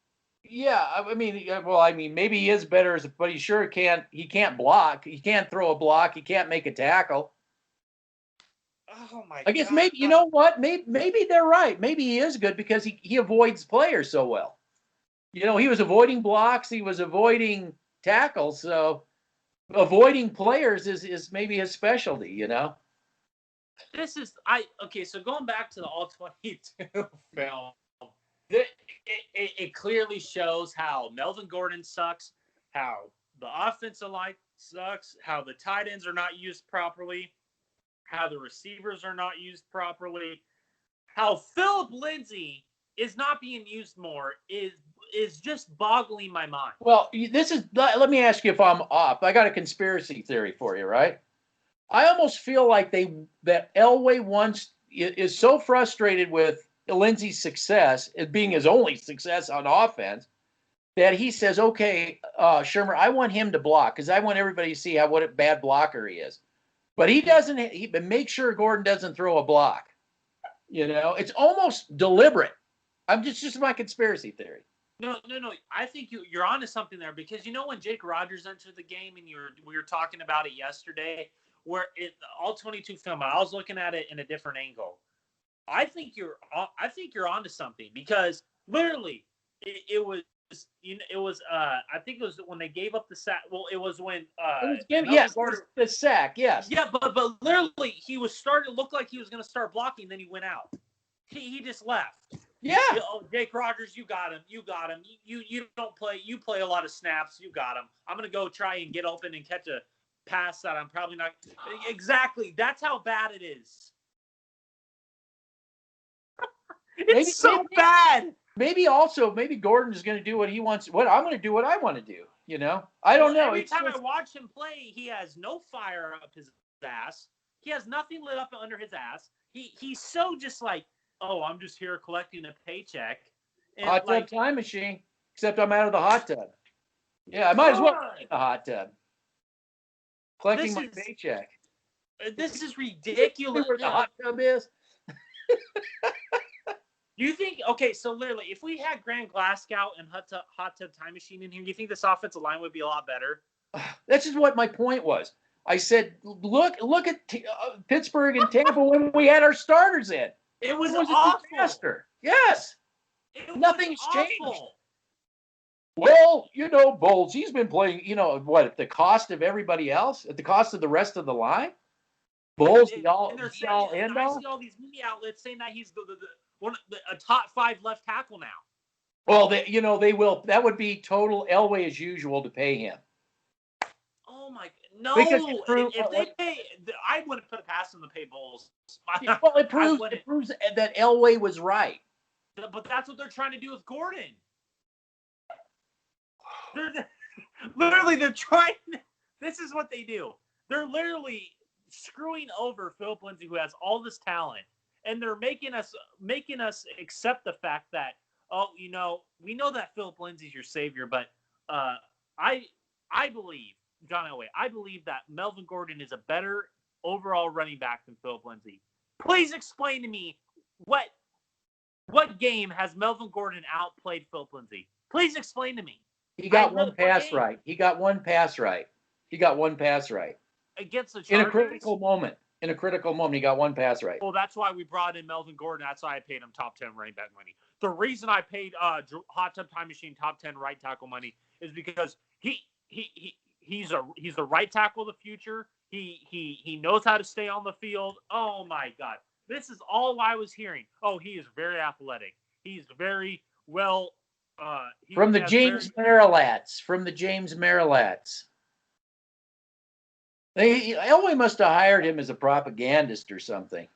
yeah, I mean, maybe he is better, but he sure can't. He can't block. He can't throw a block. He can't make a tackle. Oh my! I guess maybe you know what? Maybe they're right. Maybe he is good because he avoids players so well. He was avoiding blocks. He was avoiding tackles. So avoiding players is maybe his specialty. This is So going back to the All-22 film, it clearly shows how Melvin Gordon sucks, how the offensive line sucks, how the tight ends are not used properly, how the receivers are not used properly, how Philip Lindsay is not being used more is just boggling my mind. Well, let me ask you if I'm off. I got a conspiracy theory for you, right? I almost feel like that Elway is so frustrated with Lindsay's success, it being his only success on offense, that he says, okay, Shermer, I want him to block because I want everybody to see what a bad blocker he is. But he doesn't. Make sure Gordon doesn't throw a block. It's almost deliberate. I'm just my conspiracy theory. No. I think you're onto something there because when Jake Rogers entered the game and we were talking about it yesterday, where the All-22 film, I was looking at it in a different angle. I think you're onto something because literally it was. I think it was when they gave up the sack. Well, it was when the sack, yes. Yeah, but literally he was starting to look like he was going to start blocking, then he went out. He just left. Yeah. Jake Rogers, you got him. You don't play. You play a lot of snaps. You got him. I'm going to go try and get open and catch a pass that I'm probably not. Exactly. That's how bad it is. It's so bad. Maybe Gordon is going to do what he wants. What I'm going to do what I want to do. I don't know. Every time I watch him play, he has no fire up his ass. He has nothing lit up under his ass. He's so just like, oh, I'm just here collecting a paycheck. And hot tub time machine. Except I'm out of the hot tub. Yeah, I might as well be in the hot tub. Collecting my paycheck. This is See ridiculous. where the hot tub is? Do you think, okay, so literally, if we had Grant Glasgow and Hot Tub Time Machine in here, do you think this offensive line would be a lot better? That's just what my point was. I said, look at Pittsburgh and Tampa when we had our starters in. It was a awful. disaster. Yes. Nothing's changed. Awful. Well, Bowles, he's been playing, what, at the cost of everybody else? At the cost of the rest of the line? Bowles, And I see all these media outlets saying that he's a top 5 left tackle now. Well, they will. That would be total Elway as usual to pay him. Oh my, no! If they pay, I wouldn't put it past them to pay Bowles. Well, it proves that Elway was right. But that's what they're trying to do with Gordon. They're trying. This is what they do. They're literally screwing over Philip Lindsay, who has all this talent, and they're making us accept the fact that, we know that Philip Lindsay's your savior, but I believe, John Elway, I believe that Melvin Gordon is a better overall running back than Philip Lindsay. Please explain to me what game has Melvin Gordon outplayed Philip Lindsay? Please explain to me. He got one pass right. Against the Chargers? In a critical moment, he got one pass right. Well, that's why we brought in Melvin Gordon. That's why I paid him top 10 running back money. The reason I paid Hot Tub Time Machine top 10 right tackle money is because he's a right tackle of the future. He knows how to stay on the field. Oh my God. This is all I was hearing. Oh, he is very athletic. He's very well from the James Marilats. Elway must have hired him as a propagandist or something.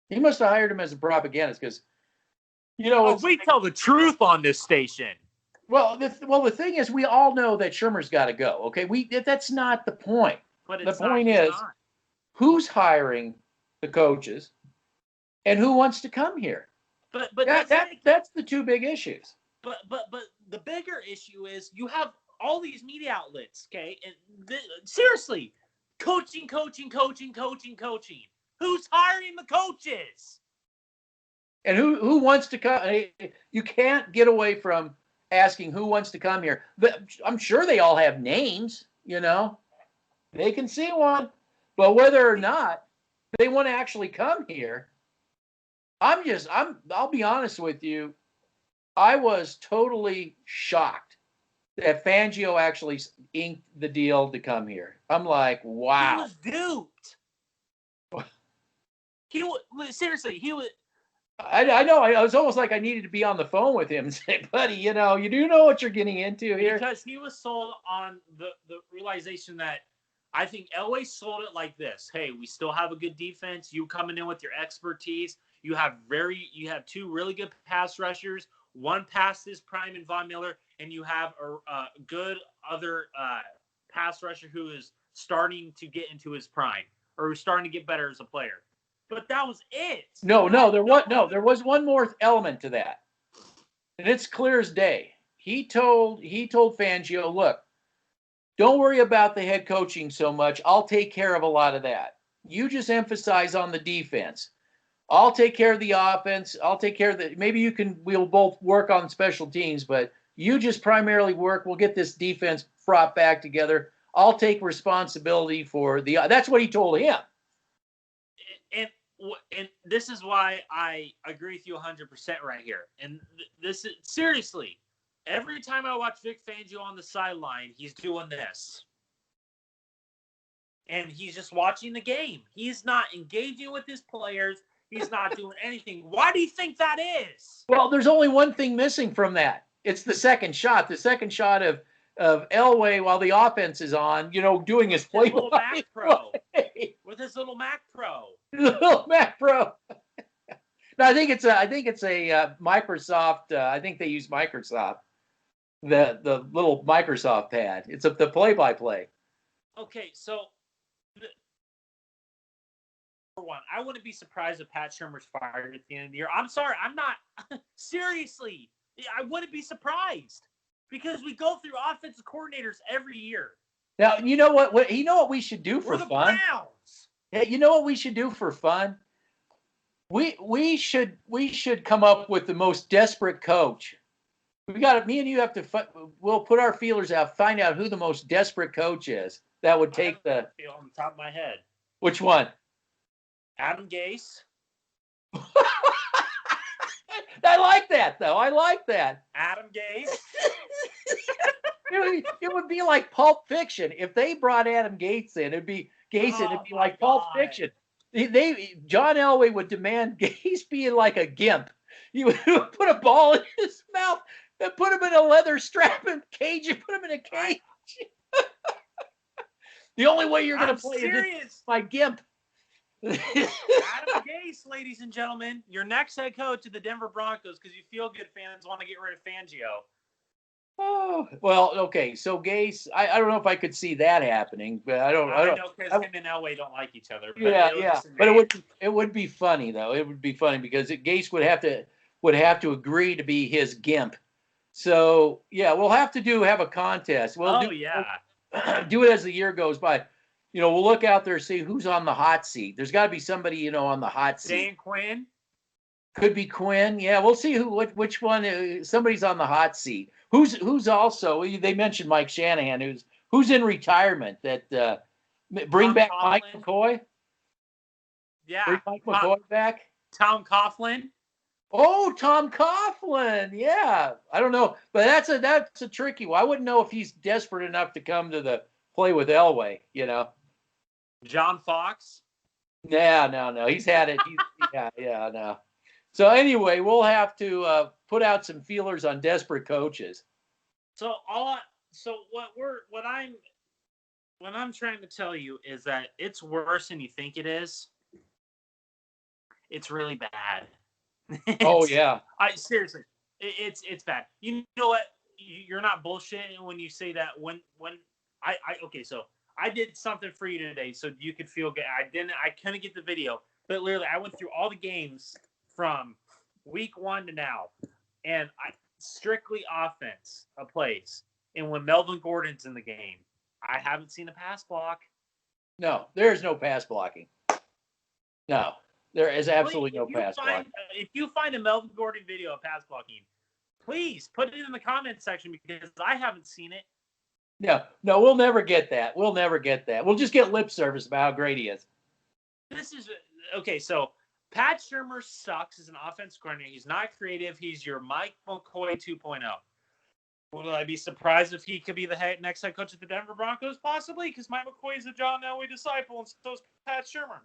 He must have hired him as a propagandist because, we tell the truth on this station. Well, the thing is, we all know that Shermer's got to go. Okay, that's not the point. But the point is, who's hiring the coaches, and who wants to come here? But that's the two big issues. But the bigger issue is you have all these media outlets, okay? And seriously, coaching. Who's hiring the coaches? And who wants to come? You can't get away from asking who wants to come here. I'm sure they all have names, They can see one. But whether or not they want to actually come here, I'll be honest with you. I was totally shocked that Fangio actually inked the deal to come here. I'm like, wow. He was duped. He was. I know. I was almost like I needed to be on the phone with him and say, buddy, you do know what you're getting into here. Because he was sold on the realization that I think Elway sold it like this. Hey, we still have a good defense. You coming in with your expertise. You have two really good pass rushers. One past his prime in Von Miller, and you have a good other pass rusher who is starting to get into his prime or who's starting to get better as a player. But that was it. No, there was one more element to that, and it's clear as day. He told Fangio, look, don't worry about the head coaching so much. I'll take care of a lot of that. You just emphasize on the defense. I'll take care of the offense. I'll take care of we'll both work on special teams, but you just primarily work. We'll get this defense brought back together. I'll take responsibility for that's what he told him. And this is why I agree with you 100% right here. And this is seriously, every time I watch Vic Fangio on the sideline, he's doing this. And he's just watching the game. He's not engaging with his players. He's not doing anything. Why do you think that is? Well, there's only one thing missing from that. It's the second shot. The second shot of Elway while the offense is on, doing his play. With his little Mac Pro. Little Mac Pro. No, I think it's a Microsoft. I think they use Microsoft. The little Microsoft pad. It's the play-by-play. Okay, so. One, I wouldn't be surprised if Pat Shurmur's fired at the end of the year. I'm sorry, I'm not. Seriously, I wouldn't be surprised because we go through offensive coordinators every year. Now, you know what? You know what we should do We're for the fun? Browns. Yeah, you know what we should do for fun? We should come up with the most desperate coach. We got me and you have to. We'll put our feelers out, find out who the most desperate coach is. That would I have take the a on the top of my head. which one? Adam Gase. I like that though. I like that. Adam Gase. It would be like Pulp Fiction if they brought Adam Gates in. It'd be It'd be like Pulp Fiction. John Elway would demand Gates be like a gimp. You would put a ball in his mouth and put him in a leather strap and cage. You put him in a cage. The only way you're going to play is my gimp. Adam Gase, ladies and gentlemen, your next head coach of the Denver Broncos, because you feel good fans want to get rid of Fangio. Oh, well, okay. So Gase, I don't know if I could see that happening, but I don't know because him and Elway don't like each other. But yeah. But it would be funny though. It would be funny because Gase would have to agree to be his gimp. So yeah, we'll have to have a contest. We'll do it as the year goes by. We'll look out there, see who's on the hot seat. There's got to be somebody on the hot seat. Dan Quinn. Could be Quinn. Yeah, we'll see which one. Somebody's on the hot seat. Who's also? They mentioned Mike Shanahan. Who's in retirement? That bring Tom back Coughlin. Mike McCoy. Yeah, bring Mike McCoy back. Tom Coughlin. Oh, Tom Coughlin. Yeah, I don't know, but that's a tricky one. I wouldn't know if he's desperate enough to come to the play with Elway. John Fox. Yeah, no. He's had it. No. So anyway, we'll have to put out some feelers on desperate coaches. So what I'm trying to tell you is that it's worse than you think it is. It's really bad. Oh yeah. Seriously, it's bad. You know what? You're not bullshitting when you say that. So I did something for you today, so you could feel good. I couldn't get the video, but literally I went through all the games from week 1 to now, and strictly offense plays. And when Melvin Gordon's in the game, I haven't seen a pass block. No, there's no pass blocking. No, there is absolutely no pass blocking. If you find a Melvin Gordon video of pass blocking, please put it in the comment section because I haven't seen it. No, we'll never get that. We'll just get lip service about how great he is. This is okay. So Pat Shurmur sucks as an offense coordinator. He's not creative. He's your Mike McCoy 2.0. Will I be surprised if he could be the next head coach of the Denver Broncos? Possibly, because Mike McCoy is a John Elway disciple, and so is Pat Shurmur.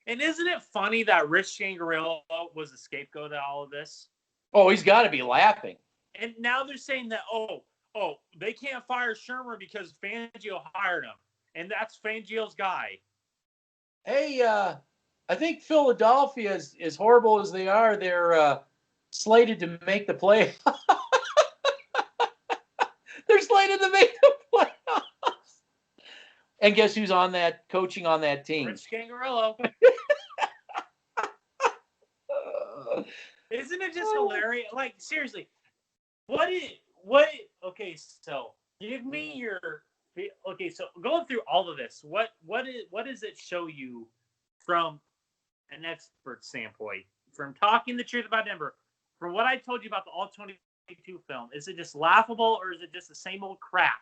And isn't it funny that Rich Scangarello was the scapegoat of all of this? Oh, he's got to be laughing. And now they're saying that, they can't fire Shurmur because Fangio hired him, and that's Fangio's guy. Hey, I think Philadelphia, as horrible as they are, they're slated to make the play. They're slated to make the playoffs. And guess who's coaching on that team? Rich Scangarello. Isn't it just hilarious? Like, seriously, okay, so give me your, okay, so going through all of this, what does it show you from an expert standpoint, from talking the truth about Denver, from what I told you about the All-22 film? Is it just laughable, or is it just the same old crap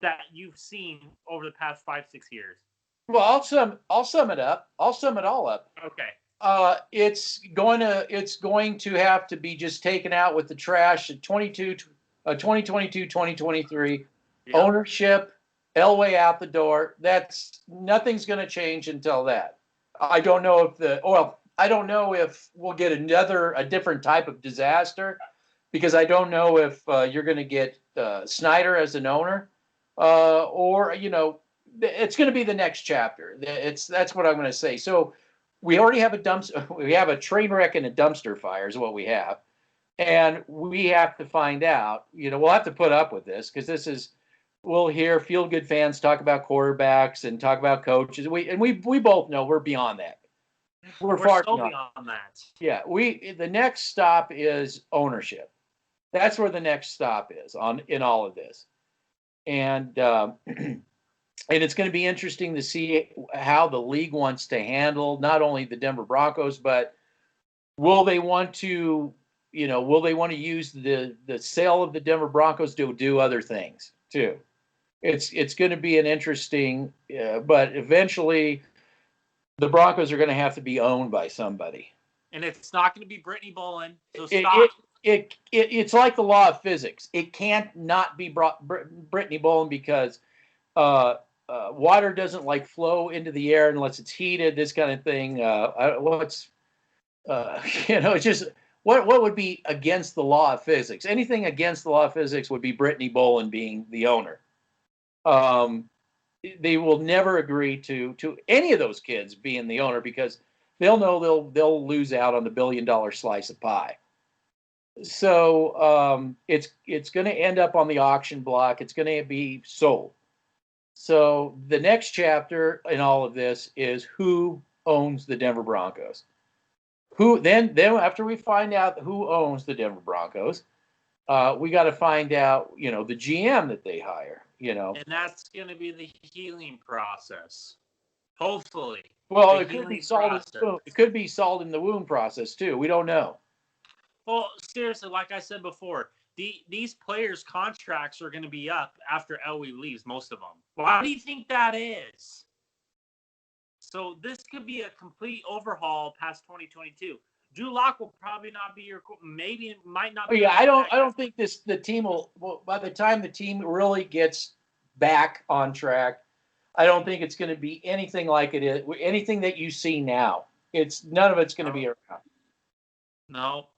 that you've seen over the past 5-6 years? Well, I'll sum it up. I'll sum it all up. Okay. It's going to have to be just taken out with the trash at 2022, 2023. Yep. Ownership, Elway out the door. Nothing's going to change until that. I don't know if we'll get a different type of disaster, because I don't know if you're going to get Snyder as an owner, or it's going to be the next chapter. That's what I'm going to say. So we already have we have a train wreck and a dumpster fire is what we have, and we have to find out. We'll have to put up with this because we'll hear feel-good fans talk about quarterbacks and talk about coaches. We both know we're beyond that. We're far so beyond that. Yeah, the next stop is ownership. That's where the next stop is in all of this. and and it's going to be interesting to see how the league wants to handle not only the Denver Broncos, but will they want to, will they want to use the sale of the Denver Broncos to do other things too? It's going to be an interesting, but eventually the Broncos are going to have to be owned by somebody. And it's not going to be Brittany Bolin. So It, stop. it's like the law of physics. It can't not be Brittany Bolin because water doesn't like flow into the air unless it's heated. This kind of thing. It's just what would be against the law of physics? Anything against the law of physics would be Brittany Bolin being the owner. They will never agree to any of those kids being the owner because they'll know they'll lose out on the $1 billion slice of pie. So it's going to end up on the auction block. It's going to be sold. So the next chapter in all of this is who owns the Denver Broncos. Who then after we find out who owns the Denver Broncos, we got to find out the GM that they hire. And that's going to be the healing process. Hopefully. Well, it could be salt in the wound. It could be salt in the wound process too. We don't know. Well, seriously, like I said before, these players' contracts are going to be up after Elway leaves, most of them. Why do you think that is? So this could be a complete overhaul past 2022. Drew Lock will probably not be your. Maybe it might not. Be I don't think the team will. By the time the team really gets back on track, I don't think it's going to be anything like it is. Anything that you see now, none of it's going to be around. No.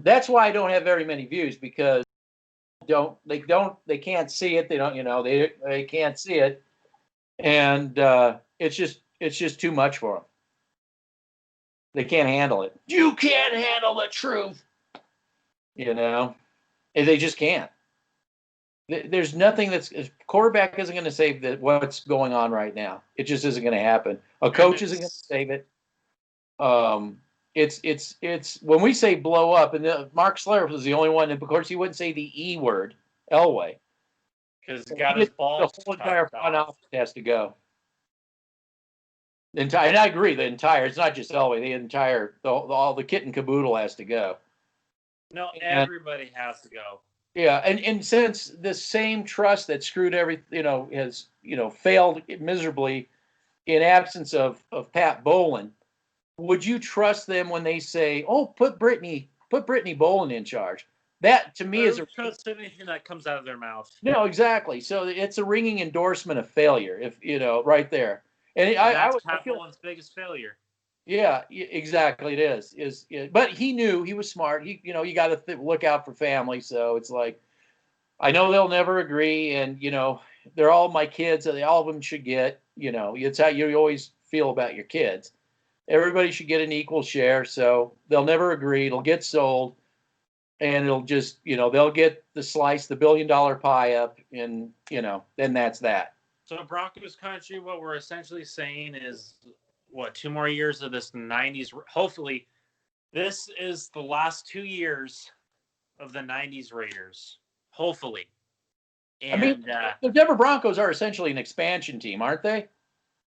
That's why I don't have very many views because they can't see it. They don't. They can't see it, and it's just too much for them. They can't handle it. You can't handle the truth. And they just can't. There's nothing quarterback isn't going to save what's going on right now. It just isn't going to happen. A coach isn't going to save it. It's when we say blow up, and Mark Slayer was the only one, and of course he wouldn't say the E word, Elway. Because he got his balls. The whole entire front office has to go. And I agree. It's not just Elway. All the kit and caboodle has to go. No, everybody has to go. Yeah, and since the same trust that screwed has failed miserably in absence of Pat Bolin, would you trust them when they say, "Oh, put Brittany Bolin in charge"? That to me is trust anything that comes out of their mouth. No, exactly. So it's a ringing endorsement of failure. If right there. And that's Pat Bolin's biggest failure. Yeah, exactly. It is. But he knew, he was smart. You got to look out for family. So it's like, I know they'll never agree, and they're all my kids. And all of them should get. It's how you always feel about your kids. Everybody should get an equal share. So they'll never agree. It'll get sold, and it'll just they'll get the slice, the $1 billion pie up, and then that's that. So Broncos country, what we're essentially saying is, 2 more years of this 90s. Hopefully, this is the last 2 years of the 90s Raiders. Hopefully. And the Denver Broncos are essentially an expansion team, aren't they?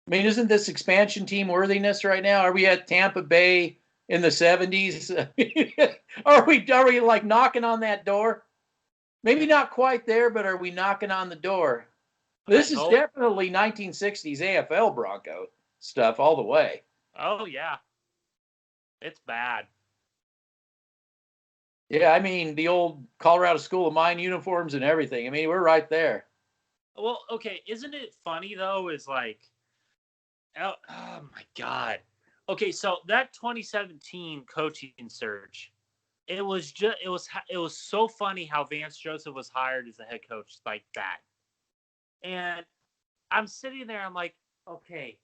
I mean, isn't this expansion team worthiness right now? Are we at Tampa Bay in the 70s? Are we like knocking on that door? Maybe not quite there, but are we knocking on the door? This is definitely 1960s AFL Bronco stuff all the way. Oh, yeah. It's bad. Yeah, I mean, the old Colorado School of Mine uniforms and everything. I mean, we're right there. Well, okay, isn't it funny, though, is like, oh my God. Okay, so that 2017 coaching search, it was so funny how Vance Joseph was hired as a head coach like that. And I'm sitting there, I'm like, okay,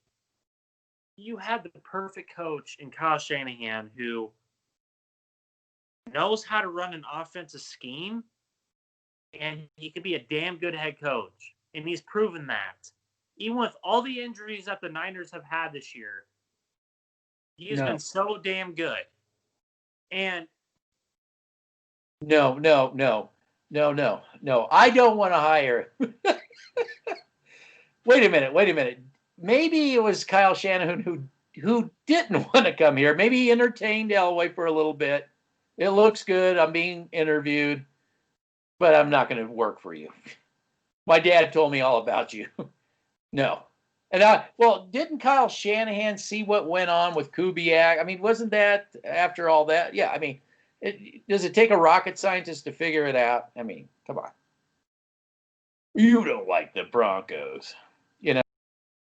you had the perfect coach in Kyle Shanahan who knows how to run an offensive scheme, and he could be a damn good head coach. And he's proven that. Even with all the injuries that the Niners have had this year, he's been so damn good. And No. No. I don't want to hire. Wait a minute. Maybe it was Kyle Shanahan who didn't want to come here. Maybe he entertained Elway for a little bit. It looks good. I'm being interviewed, but I'm not going to work for you. My dad told me all about you. No. And didn't Kyle Shanahan see what went on with Kubiak? I mean, wasn't that after all that? Yeah, I mean, does it take a rocket scientist to figure it out? I mean, come on. You don't like the Broncos.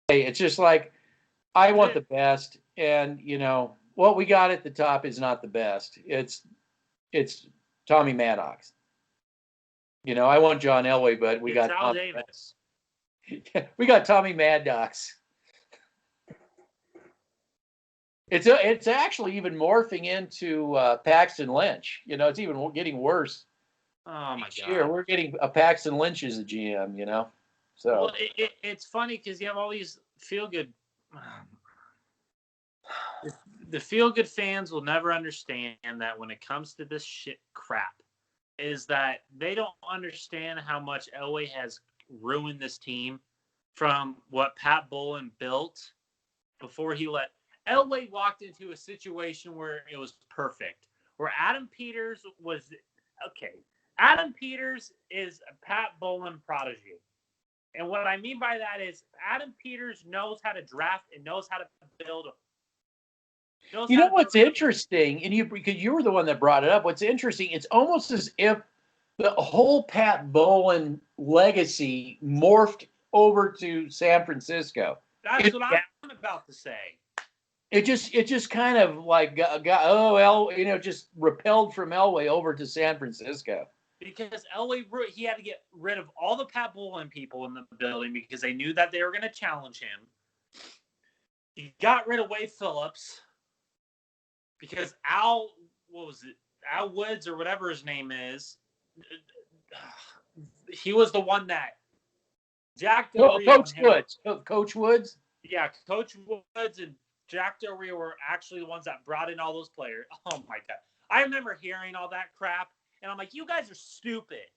Hey, it's just like, I want the best, and what we got at the top is not the best. It's Tommy Maddox. I want John Elway, but we got Al Davis. We got Tommy Maddox. It's actually even morphing into Paxton Lynch. It's even getting worse. Oh my God! Year, we're getting a Paxton Lynch as a GM. So well, it's funny because you have all these feel good. The feel good fans will never understand that when it comes to this shit crap, is that they don't understand how much Elway has ruined this team from what Pat Bowlen built before he let Elway walked into a situation where it was perfect, where Adam Peters was okay. Adam Peters is a Pat Bowlen prodigy. And what I mean by that is Adam Peters knows how to draft and knows how to build. What's interesting, and because you were the one that brought it up, what's interesting, it's almost as if the whole Pat Bowlen legacy morphed over to San Francisco. That's what I'm about to say. It just kind of like just repelled from Elway over to San Francisco. Because Elway, he had to get rid of all the Pat Bowlen people in the building because they knew that they were going to challenge him. He got rid of Wade Phillips because Al Woods or whatever his name is, he was the one that Jack Del Rio. Coach Woods? Yeah, Coach Woods and Jack Del Rio were actually the ones that brought in all those players. Oh, my God. I remember hearing all that crap. And I'm like, you guys are stupid.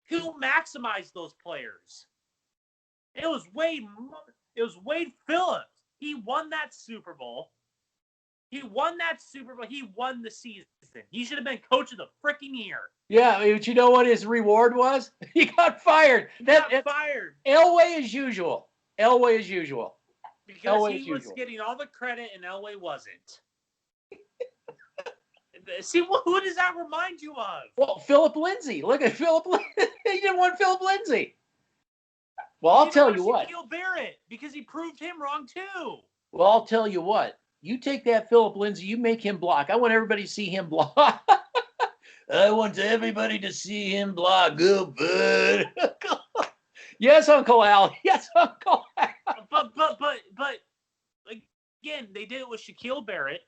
Who maximized those players? It was Wade Phillips. He won that Super Bowl. He won the season. He should have been coach of the freaking year. Yeah, but you know what his reward was? He got fired. He got fired. Elway as usual. Because he was getting all the credit and Elway wasn't. See, who does that remind you of? Well, Philip Lindsay. Look at Philip Lindsay. He didn't want Philip Lindsay. Well, I'll tell you what. Shaquille Barrett, because he proved him wrong, too. Well, I'll tell you what. You take that Philip Lindsay, you make him block. I want everybody to see him block. I want everybody to see him block. Good, bud. Yes, Uncle Al. Yes, Uncle Al. But, again, they did it with Shaquille Barrett.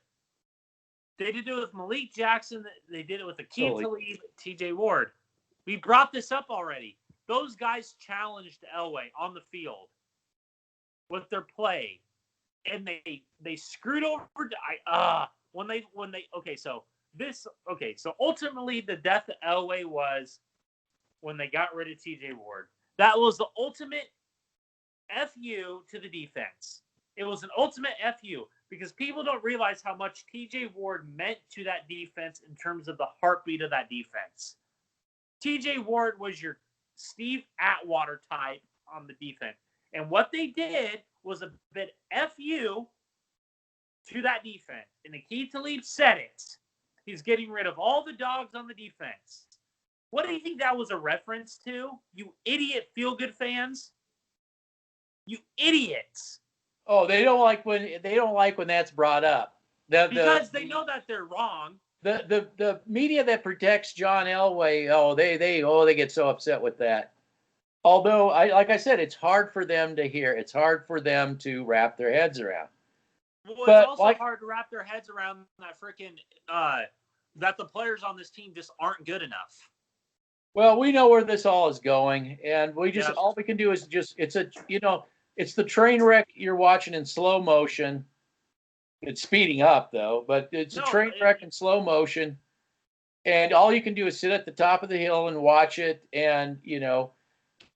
They did it with Malik Jackson. They did it with Akeem Talib, T.J. Ward. We brought this up already. Those guys challenged Elway on the field with their play, and they screwed over. So ultimately the death of Elway was when they got rid of T.J. Ward. That was the ultimate FU to the defense. It was an ultimate FU. Because people don't realize how much T.J. Ward meant to that defense in terms of the heartbeat of that defense. T.J. Ward was your Steve Atwater type on the defense. And what they did was a bit FU to that defense. And Akeem Talib said it. He's getting rid of all the dogs on the defense. What do you think that was a reference to? You idiot feel-good fans? You idiots. Oh, they don't like when that's brought up. Because they know that they're wrong. The media that protects John Elway, they get so upset with that. Although, like I said, it's hard for them to hear. It's hard for them to wrap their heads around. Well, it's also hard to wrap their heads around that freaking that the players on this team just aren't good enough. Well, we know where this all is going, and all we can do is it's the train wreck you're watching in slow motion. It's speeding up though, but it's a train wreck in slow motion. and all you can do is sit at the top of the hill and watch it, and Continue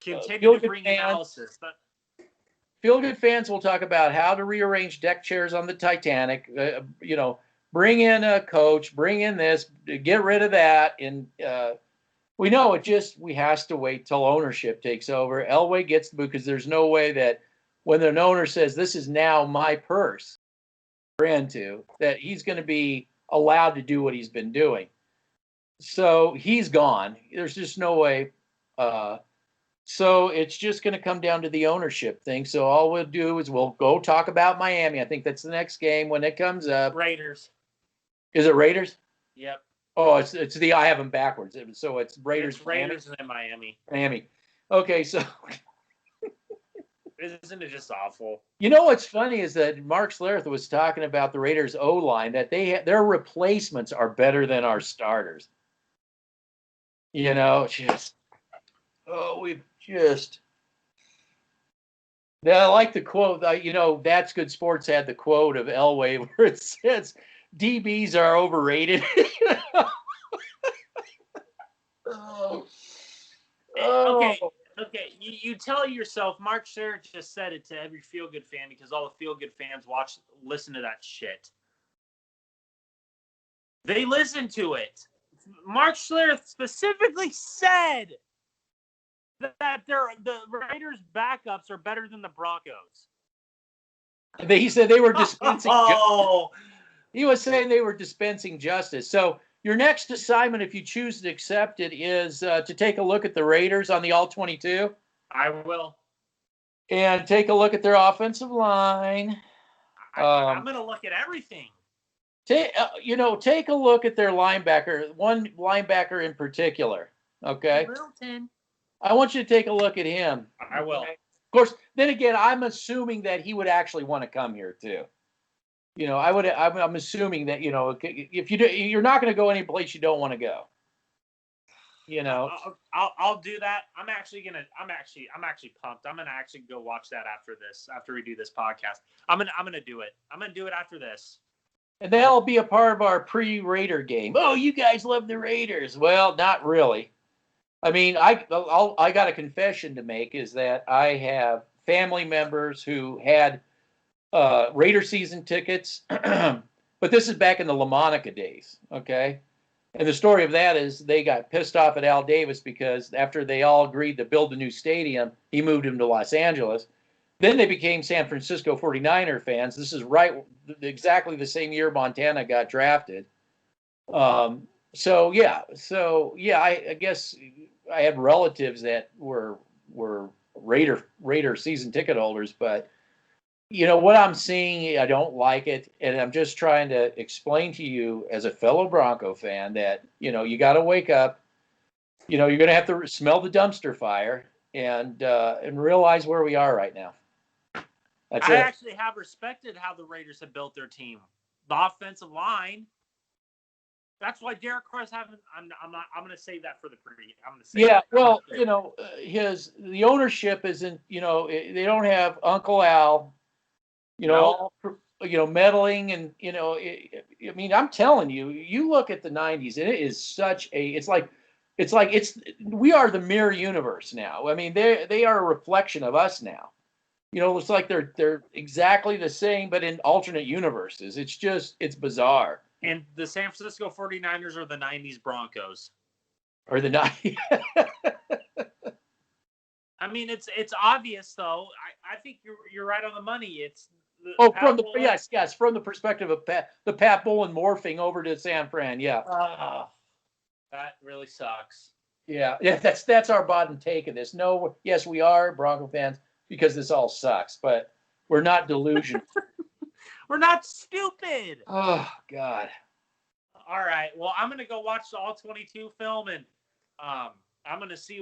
to feel-good bring fans. analysis. Feel-good fans will talk about how to rearrange deck chairs on the Titanic. Bring in a coach, bring in this, get rid of that, and we know we has to wait till ownership takes over. Elway gets the boot because there's no way that when an owner says this is now my purse, into that he's going to be allowed to do what he's been doing. So he's gone. There's just no way. So it's just going to come down to the ownership thing. So all we'll do is we'll go talk about Miami. I think that's the next game when it comes up. Raiders. Is it Raiders? Yep. Oh, I have them backwards. So it's Raiders. It's Raiders and Miami. Miami. Okay, so isn't it just awful? You know what's funny is that Mark Schlereth was talking about the Raiders O-line, that their replacements are better than our starters. We've just. I like the quote. That's Good Sports had the quote of Elway where it says, "DBs are overrated." Okay. You tell yourself, Mark Schlereth just said it to every feel-good fan because all the feel-good fans listen to that shit. They listen to it. Mark Schlereth specifically said that the Raiders' backups are better than the Broncos. He said they were dispensing justice. He was saying they were dispensing justice. So your next assignment, if you choose to accept it, is to take a look at the Raiders on the All-22. I will. And take a look at their offensive line. I'm going to look at everything. Take a look at their linebacker, one linebacker in particular, okay? Littleton. I want you to take a look at him. I will. Okay? Of course, then again, I'm assuming that he would actually want to come here too. I'm assuming that, if you're not going to go any place you don't want to go. I'll do that. I'm actually pumped. I'm gonna actually go watch that after we do this podcast. I'm gonna do it. I'm gonna do it after this. And that'll be a part of our pre-Raider game. Oh, you guys love the Raiders. Well, not really. I mean, I got a confession to make, is that I have family members who had Raider season tickets, but this is back in the LaMonica days, okay? And the story of that is they got pissed off at Al Davis because after they all agreed to build a new stadium, he moved them to Los Angeles. Then they became San Francisco 49er fans. This is exactly the same year Montana got drafted. I guess I had relatives that were Raider season ticket holders, but what I'm seeing, I don't like it, and I'm just trying to explain to you as a fellow Bronco fan that you got to wake up. You're going to have to smell the dumpster fire and realize where we are right now. I actually have respected how the Raiders have built their team. The offensive line. That's why Derek Carr's having. I'm going to save that for the pre. I'm going to say. Yeah, well, the ownership isn't. They don't have Uncle Al. Meddling, and I mean, I'm telling you, you look at the '90s, and it is such a. It's like we are the mirror universe now. I mean, they are a reflection of us now. It's like they're exactly the same, but in alternate universes. It's bizarre. And the San Francisco 49ers are the '90s Broncos. Or the '90s. I mean, it's obvious though. I think you're right on the money. It's from the perspective of the Pat Bowlen morphing over to San Fran. Yeah. That really sucks. Yeah, that's our bottom take of this. No, yes, we are Bronco fans because this all sucks, but we're not delusional. We're not stupid. Oh God. All right. Well, I'm gonna go watch the All-22 film, and I'm gonna see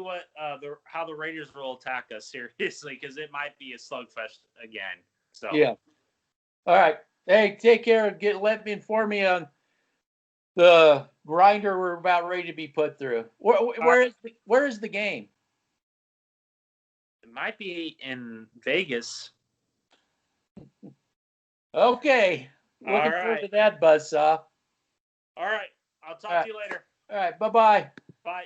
how the Raiders will attack us seriously, because it might be a slugfest again. So yeah. All right. Hey, take care. Let me inform me on the grinder we're about ready to be put through. Where is the game? It might be in Vegas. Okay. Looking forward to that, buzzsaw. All right. I'll talk to you later. All right. Bye-bye. Bye.